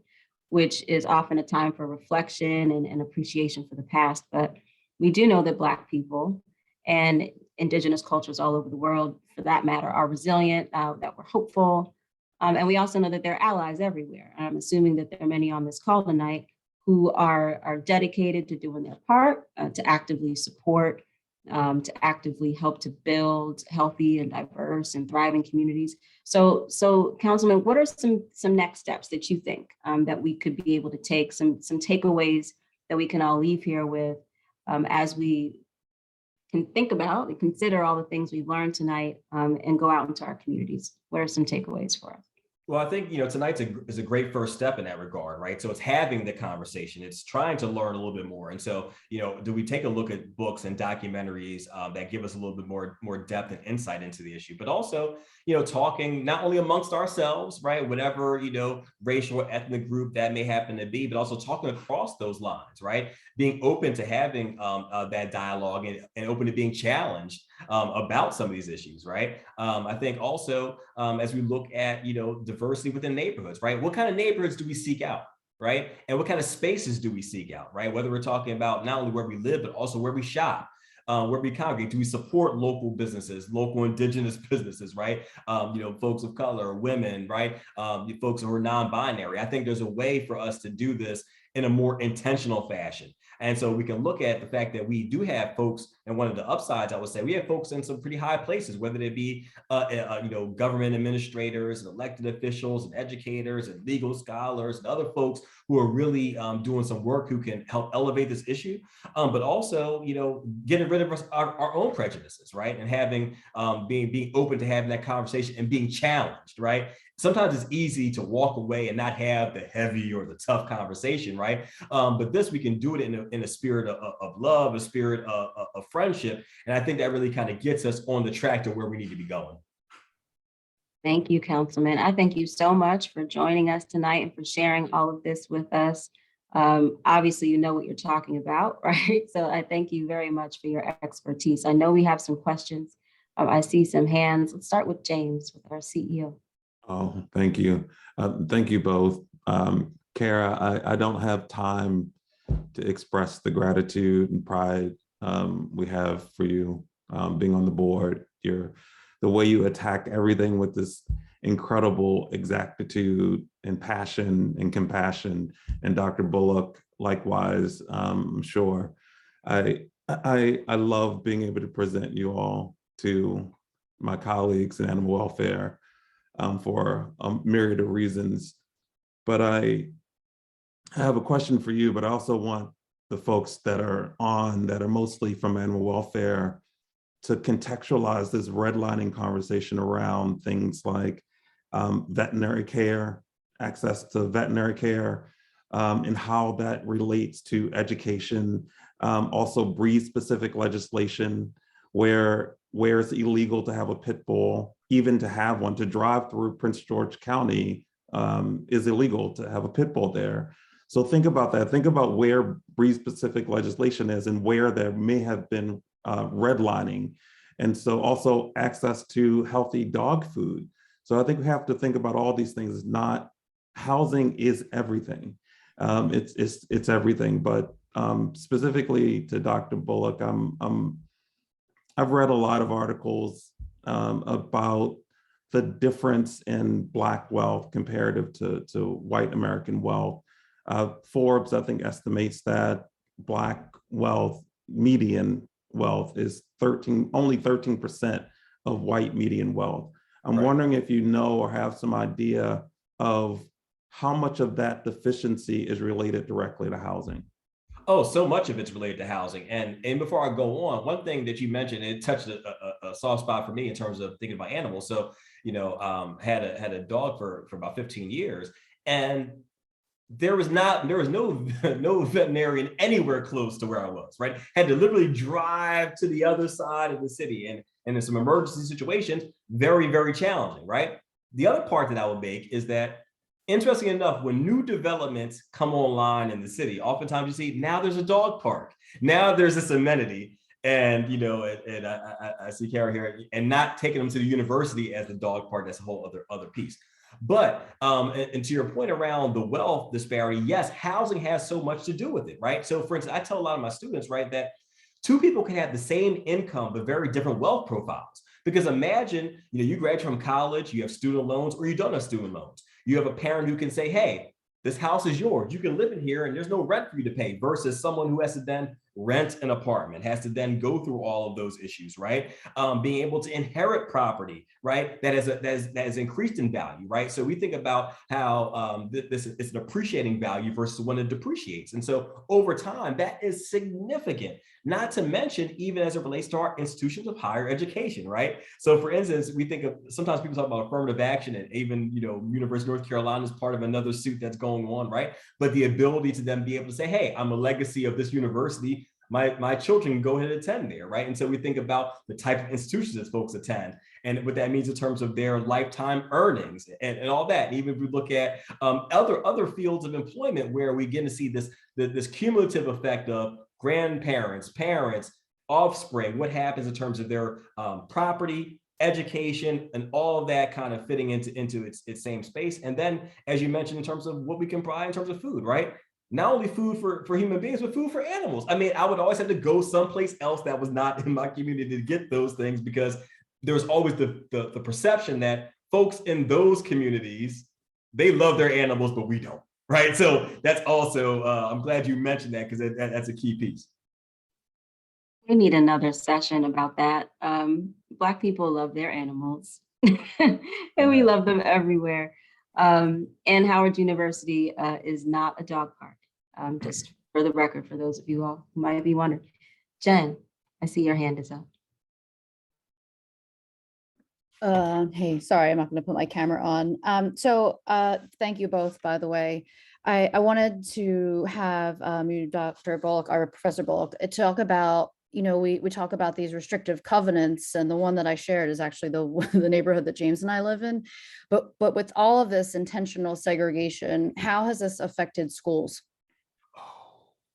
Speaker 2: which is often a time for reflection and appreciation for the past. But we do know that Black people and Indigenous cultures all over the world, for that matter, are resilient, that we're hopeful. And we also know that there are allies everywhere. I'm assuming that there are many on this call tonight who are dedicated to doing their part, to actively support, to actively help to build healthy and diverse and thriving communities. So Councilman, what are some next steps that you think that we could be able to take, some takeaways that we can all leave here with as we can think about and consider all the things we've learned tonight and go out into our communities? What are some takeaways for us?
Speaker 3: Well, I think, tonight's is a great first step in that regard, right? So it's having the conversation, it's trying to learn a little bit more. And so, do we take a look at books and documentaries that give us a little bit more depth and insight into the issue, but also, talking not only amongst ourselves, right? Whatever, racial or ethnic group that may happen to be, but also talking across those lines, right? Being open to having that dialogue and open to being challenged about some of these issues, right? I think also as we look at, diversity within neighborhoods, right? What kind of neighborhoods do we seek out, right? And what kind of spaces do we seek out, right? Whether we're talking about not only where we live, but also where we shop, where we congregate. Do we support local businesses, local indigenous businesses, right? Folks of color, women, right? Folks who are non-binary. I think there's a way for us to do this in a more intentional fashion. And so we can look at the fact that we do have folks, and one of the upsides, I would say, we have folks in some pretty high places, whether they be, government administrators and elected officials and educators and legal scholars and other folks who are really doing some work who can help elevate this issue, but also, getting rid of our own prejudices, right? And having, being open to having that conversation and being challenged, right? Sometimes it's easy to walk away and not have the heavy or the tough conversation, right? But this, we can do it in a spirit of love, a spirit of friendship. And I think that really kind of gets us on the track to where we need to be going.
Speaker 2: Thank you, Councilman. I thank you so much for joining us tonight and for sharing all of this with us. Obviously, you know what you're talking about, right? So I thank you very much for your expertise. I know we have some questions. I see some hands. Let's start with James, with our CEO.
Speaker 4: Oh, thank you. Thank you both. C.A.R.E, I don't have time to express the gratitude and pride we have for you being on the board. The way you attack everything with this incredible exactitude and passion and compassion, and Dr. Bullock, likewise, I'm sure. I love being able to present you all to my colleagues in animal welfare for a myriad of reasons. But I have a question for you, but I also want the folks that are mostly from animal welfare contextualize this redlining conversation around things like veterinary care, access to veterinary care, and how that relates to education. Also breed-specific legislation where it's illegal to have a pit bull, even to have one, to drive through Prince George County is illegal to have a pit bull there. So think about that. Think about where breed-specific legislation is and where there may have been redlining. And so also access to healthy dog food. So I think we have to think about all these things. Not housing is everything. It's everything, but specifically to Dr. Bullock, I've read a lot of articles about the difference in Black wealth comparative to white American wealth. Forbes, I think, estimates that Black wealth, median wealth, is only 13% of white median wealth. I'm wondering if you know or have some idea of how much of that deficiency is related directly to housing.
Speaker 3: Oh, so much of it's related to housing. And before I go on, one thing that you mentioned, it touched a soft spot for me in terms of thinking about animals. So, had a dog for about 15 years, and there was no veterinarian anywhere close to where I was, right? Had to literally drive to the other side of the city, and in some emergency situations, very, very challenging, right? The other part that I would make is that, interesting enough, when new developments come online in the city, oftentimes you see now there's a dog park, now there's this amenity, and I see C.A.R.E here, and not taking them to the university as the dog park. That's a whole other piece. But and to your point around the wealth disparity, yes, housing has so much to do with it, right? So for instance, I tell a lot of my students, right, that two people can have the same income but very different wealth profiles. Because imagine, you graduate from college, you have student loans, or you don't have student loans. You have a parent who can say, hey, this house is yours, you can live in here and there's no rent for you to pay, versus someone who has to then rent an apartment, has to then go through all of those issues, right? Being able to inherit property, right? That has increased in value, right? So we think about how this is an appreciating value versus when it depreciates. And so over time, that is significant, not to mention even as it relates to our institutions of higher education, right? So for instance, we think of, sometimes people talk about affirmative action, and even, University of North Carolina is part of another suit that's going on, right? But the ability to then be able to say, hey, I'm a legacy of this university, my children can go ahead and attend there, right? And so we think about the type of institutions that folks attend and what that means in terms of their lifetime earnings and all that. And even if we look at other fields of employment where we get to see this cumulative effect of grandparents, parents, offspring, what happens in terms of their property, education, and all of that kind of fitting into its same space. And then, as you mentioned, in terms of what we can provide in terms of food, right? Not only food for human beings, but food for animals. I mean, I would always have to go someplace else that was not in my community to get those things, because there's always the perception that folks in those communities, they love their animals, but we don't, right? So that's also, I'm glad you mentioned that, because that's a key piece.
Speaker 2: We need another session about that. Black people love their animals and we love them everywhere. And Howard University is not a dog park, just for the record, for those of you all who might be wondering. Jen, I see your hand is up.
Speaker 1: Hey, sorry, I'm not going to put my camera on. So thank you both, by the way. I wanted to have you, Dr. Bullock, or Professor Bullock, talk about, we talk about these restrictive covenants, and the one that I shared is actually the neighborhood that James and I live in. But with all of this intentional segregation, how has this affected schools?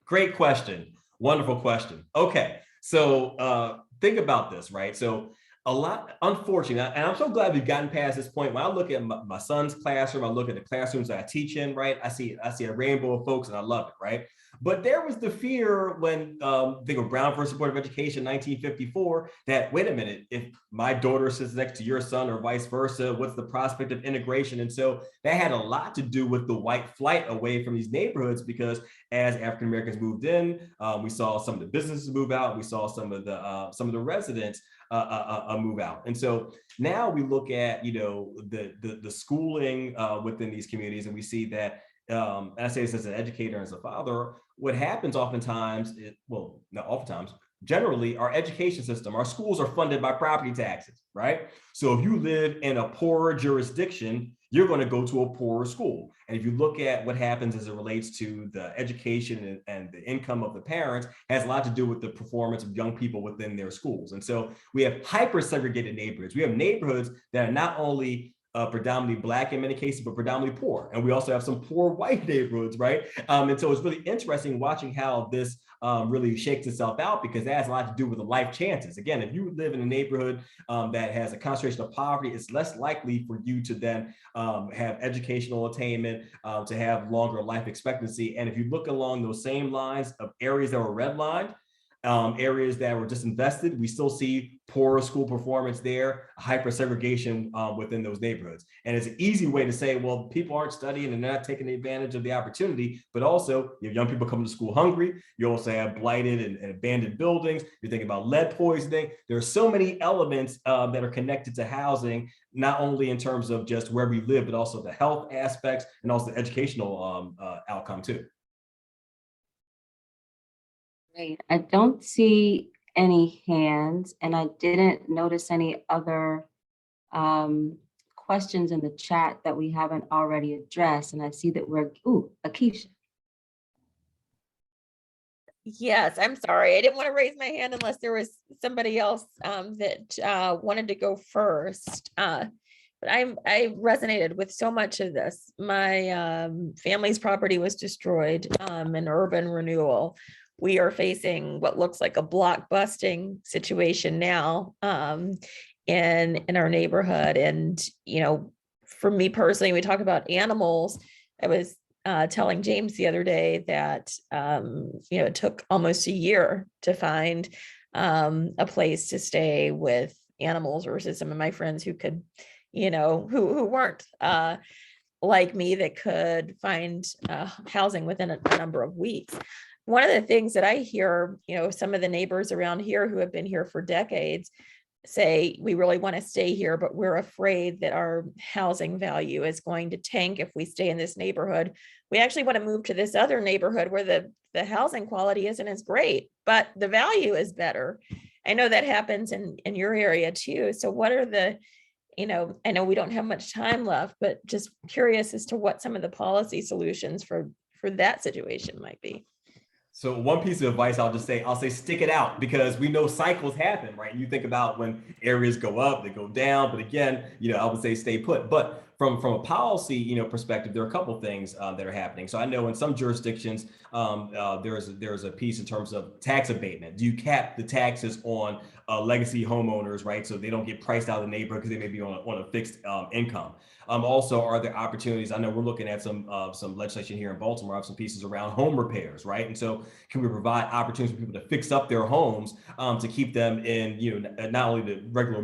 Speaker 3: Great question. Wonderful question. Okay, so think about this, right? So a lot, unfortunately, and I'm so glad we've gotten past this point. When I look at my son's classroom, I look at the classrooms that I teach in, right? I see a rainbow of folks, and I love it, right? But there was the fear when think of Brown versus Board of Education, 1954, that wait a minute, if my daughter sits next to your son or vice versa, what's the prospect of integration? And so that had a lot to do with the white flight away from these neighborhoods, because as African Americans moved in, we saw some of the businesses move out, we saw some of the residents move out. And so now we look at the schooling within these communities, and we see that, and I say this as an educator and as a father, what happens oftentimes, not oftentimes, generally our education system, our schools are funded by property taxes, right? So if you live in a poorer jurisdiction, you're going to go to a poorer school. And if you look at what happens as it relates to the education and the income of the parents, has a lot to do with the performance of young people within their schools. And so we have hyper segregated neighborhoods. We have neighborhoods that are not only predominantly Black in many cases, but predominantly poor. And we also have some poor white neighborhoods, right? And so it's really interesting watching how this really shakes itself out, because that has a lot to do with the life chances. Again, if you live in a neighborhood that has a concentration of poverty, it's less likely for you to then have educational attainment, to have longer life expectancy. And if you look along those same lines of areas that were redlined, areas that were disinvested, we still see poorer school performance there, hyper segregation within those neighborhoods. And it's an easy way to say, well, people aren't studying and they're not taking advantage of the opportunity, but also you have young people coming to school hungry. You also have blighted and abandoned buildings. You're thinking about lead poisoning. There are so many elements that are connected to housing, not only in terms of just where we live, but also the health aspects and also the educational outcome too.
Speaker 2: Great. I don't see any hands, and I didn't notice any other questions in the chat that we haven't already addressed. And I see that Akeisha.
Speaker 5: Yes, I'm sorry. I didn't want to raise my hand unless there was somebody else that wanted to go first. But I resonated with so much of this. My family's property was destroyed in urban renewal. We are facing what looks like a block busting situation now in our neighborhood. And, you know, for me personally, we talk about animals. I was telling James the other day that, you know, it took almost a year to find a place to stay with animals versus some of my friends who could, you know, who weren't like me, that could find housing within a number of weeks. One of the things that I hear, you know, some of the neighbors around here who have been here for decades say, we really want to stay here, but we're afraid that our housing value is going to tank if we stay in this neighborhood. We actually want to move to this other neighborhood where the housing quality isn't as great, but the value is better. I know that happens in your area too. So what are the, you know, I know we don't have much time left, but just curious as to what some of the policy solutions for that situation might be.
Speaker 3: So one piece of advice I'll say stick it out, because we know cycles happen, right? You think about when areas go up, they go down, but again, you know, I would say stay put. But from a policy, you know, perspective, there are a couple of things that are happening. So I know in some jurisdictions, there's a piece in terms of tax abatement. Do you cap the taxes on legacy homeowners, right? So they don't get priced out of the neighborhood because they may be on a fixed income. Also, are there opportunities? I know we're looking at some legislation here in Baltimore, have some pieces around home repairs, right? And so can we provide opportunities for people to fix up their homes to keep them in, you know, not only the regular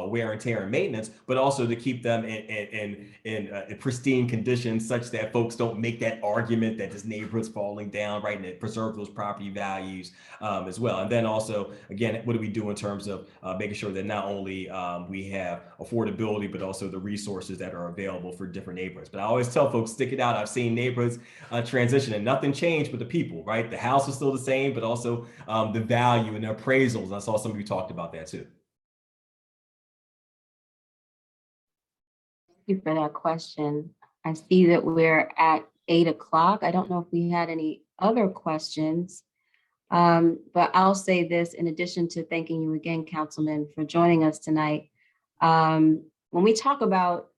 Speaker 3: wear and tear and maintenance, but also to keep them in pristine conditions, such that folks don't make that argument that this neighborhood's falling down, right? And it preserves those property values as well. And then also, again, what do we do in terms of making sure that not only we have affordability, but also the resources that are available for different neighborhoods. But I always tell folks, stick it out. I've seen neighborhoods transition and nothing changed but the people, right? The house is still the same, but also the value and the appraisals. I saw some of you talked about that too.
Speaker 2: Thank you for that question. I see that we're at 8 o'clock. I don't know if we had any other questions, but I'll say this in addition to thanking you again, Councilman, for joining us tonight. When we talk about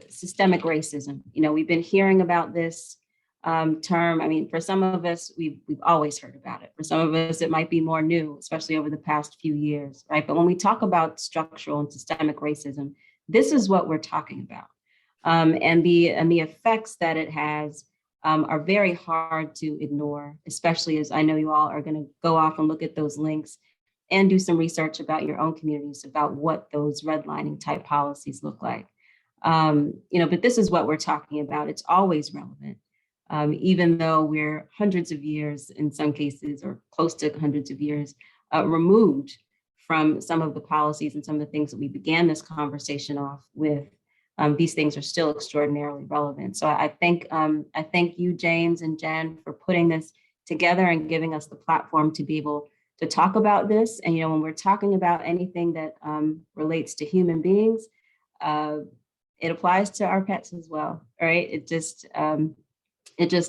Speaker 2: systemic racism, you know, we've been hearing about this term. I mean, for some of us, we've always heard about it. For some of us, it might be more new, especially over the past few years, right? But when we talk about structural and systemic racism, this is what we're talking about. And the effects that it has are very hard to ignore, especially as I know you all are going to go off and look at those links and do some research about your own communities, about what those redlining type policies look like. You know, but this is what we're talking about. It's always relevant, even though we're hundreds of years, in some cases, or close to hundreds of years removed from some of the policies and some of the things that we began this conversation off with. These things are still extraordinarily relevant. So I thank you, James and Jen, for putting this together and giving us the platform to be able to talk about this. And, when we're talking about anything that relates to human beings, it applies to our pets as well, right? It just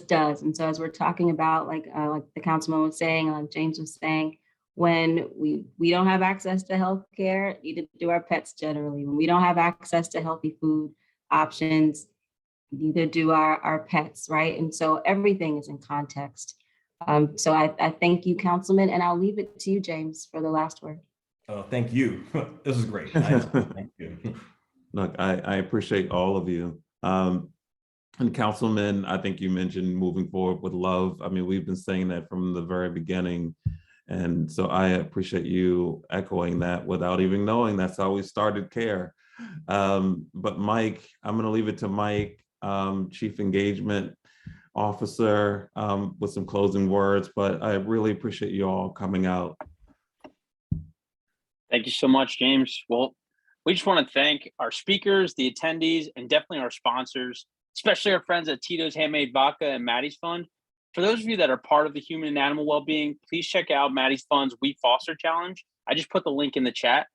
Speaker 2: does. And so as we're talking about, like the councilman was saying, like James was saying, when we don't have access to healthcare, neither do our pets generally. When we don't have access to healthy food options, neither do our pets, right? And so everything is in context. So I thank you, Councilman, and I'll leave it to you, James, for the last word.
Speaker 3: Oh, thank you. This is great. Thank you.
Speaker 4: Look, I appreciate all of you. And Councilman, I think you mentioned moving forward with love. I mean, we've been saying that from the very beginning. And so I appreciate you echoing that without even knowing that's how we started CARE. But Mike, I'm going to leave it to Mike, Chief Engagement Officer, with some closing words, but I really appreciate you all coming out.
Speaker 6: Thank you so much, James. Well, we just want to thank our speakers, the attendees, and definitely our sponsors, especially our friends at Tito's Handmade Vodka and Maddie's Fund. For those of you that are part of the human and animal well-being, please check out Maddie's Fund's We Foster Challenge. I just put the link in the chat.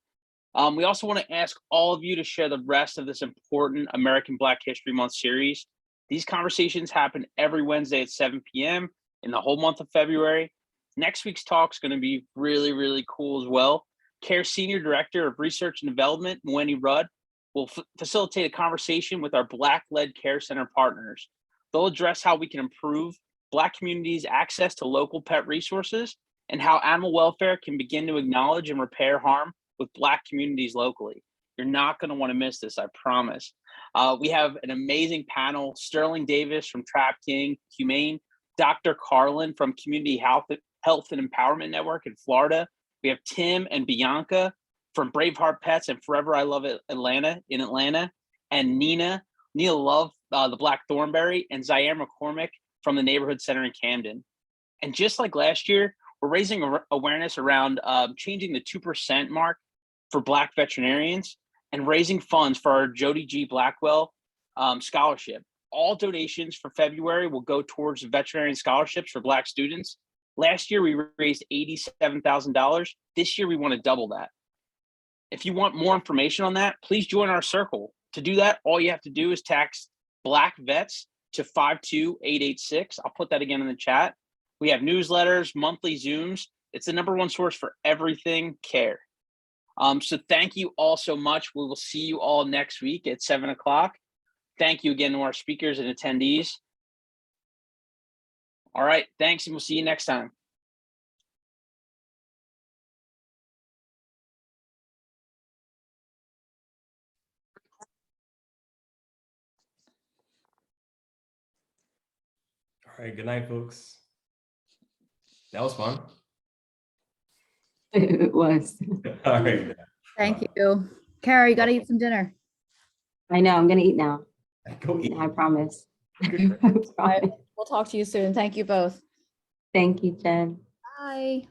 Speaker 6: We also want to ask all of you to share the rest of this important American Black History Month series. These conversations happen every Wednesday at 7 p.m. in the whole month of February. Next week's talk is going to be really, really cool as well. CARE Senior Director of Research and Development, Wendy Rudd, will facilitate a conversation with our Black-led Care Center partners. They'll address how we can improve Black communities' access to local pet resources and how animal welfare can begin to acknowledge and repair harm with Black communities locally. You're not going to want to miss this, I promise. We have an amazing panel: Sterling Davis from Trap King Humane, Dr. Carlin from Community Health and Empowerment Network in Florida. We have Tim and Bianca from Braveheart Pets and Forever I Love It Atlanta in Atlanta, and Neil Love, the Black Thornberry, and Zaire McCormick from the Neighborhood Center in Camden. And just like last year, we're raising awareness around changing the 2% mark for Black veterinarians and raising funds for our Jody G. Blackwell scholarship. All donations for February will go towards veterinarian scholarships for Black students. Last year, we raised $87,000. This year, we want to double that. If you want more information on that, please join our circle. To do that, all you have to do is text Black Vets to 52886. I'll put that again in the chat. We have newsletters, monthly Zooms. It's the #1 source for everything CARE. So thank you all so much. We will see you all next week at 7 o'clock. Thank you again to our speakers and attendees. All right, thanks, and we'll see you next time.
Speaker 3: All right, good night, folks. That was fun.
Speaker 2: It was.
Speaker 3: All right.
Speaker 1: Thank you. C.A.R.E, you got to eat some dinner.
Speaker 2: I know, I'm going to eat now.
Speaker 3: Go eat.
Speaker 2: I promise.
Speaker 3: Good.
Speaker 2: I promise.
Speaker 1: We'll talk to you soon. Thank you both.
Speaker 2: Thank you, Jen.
Speaker 1: Bye.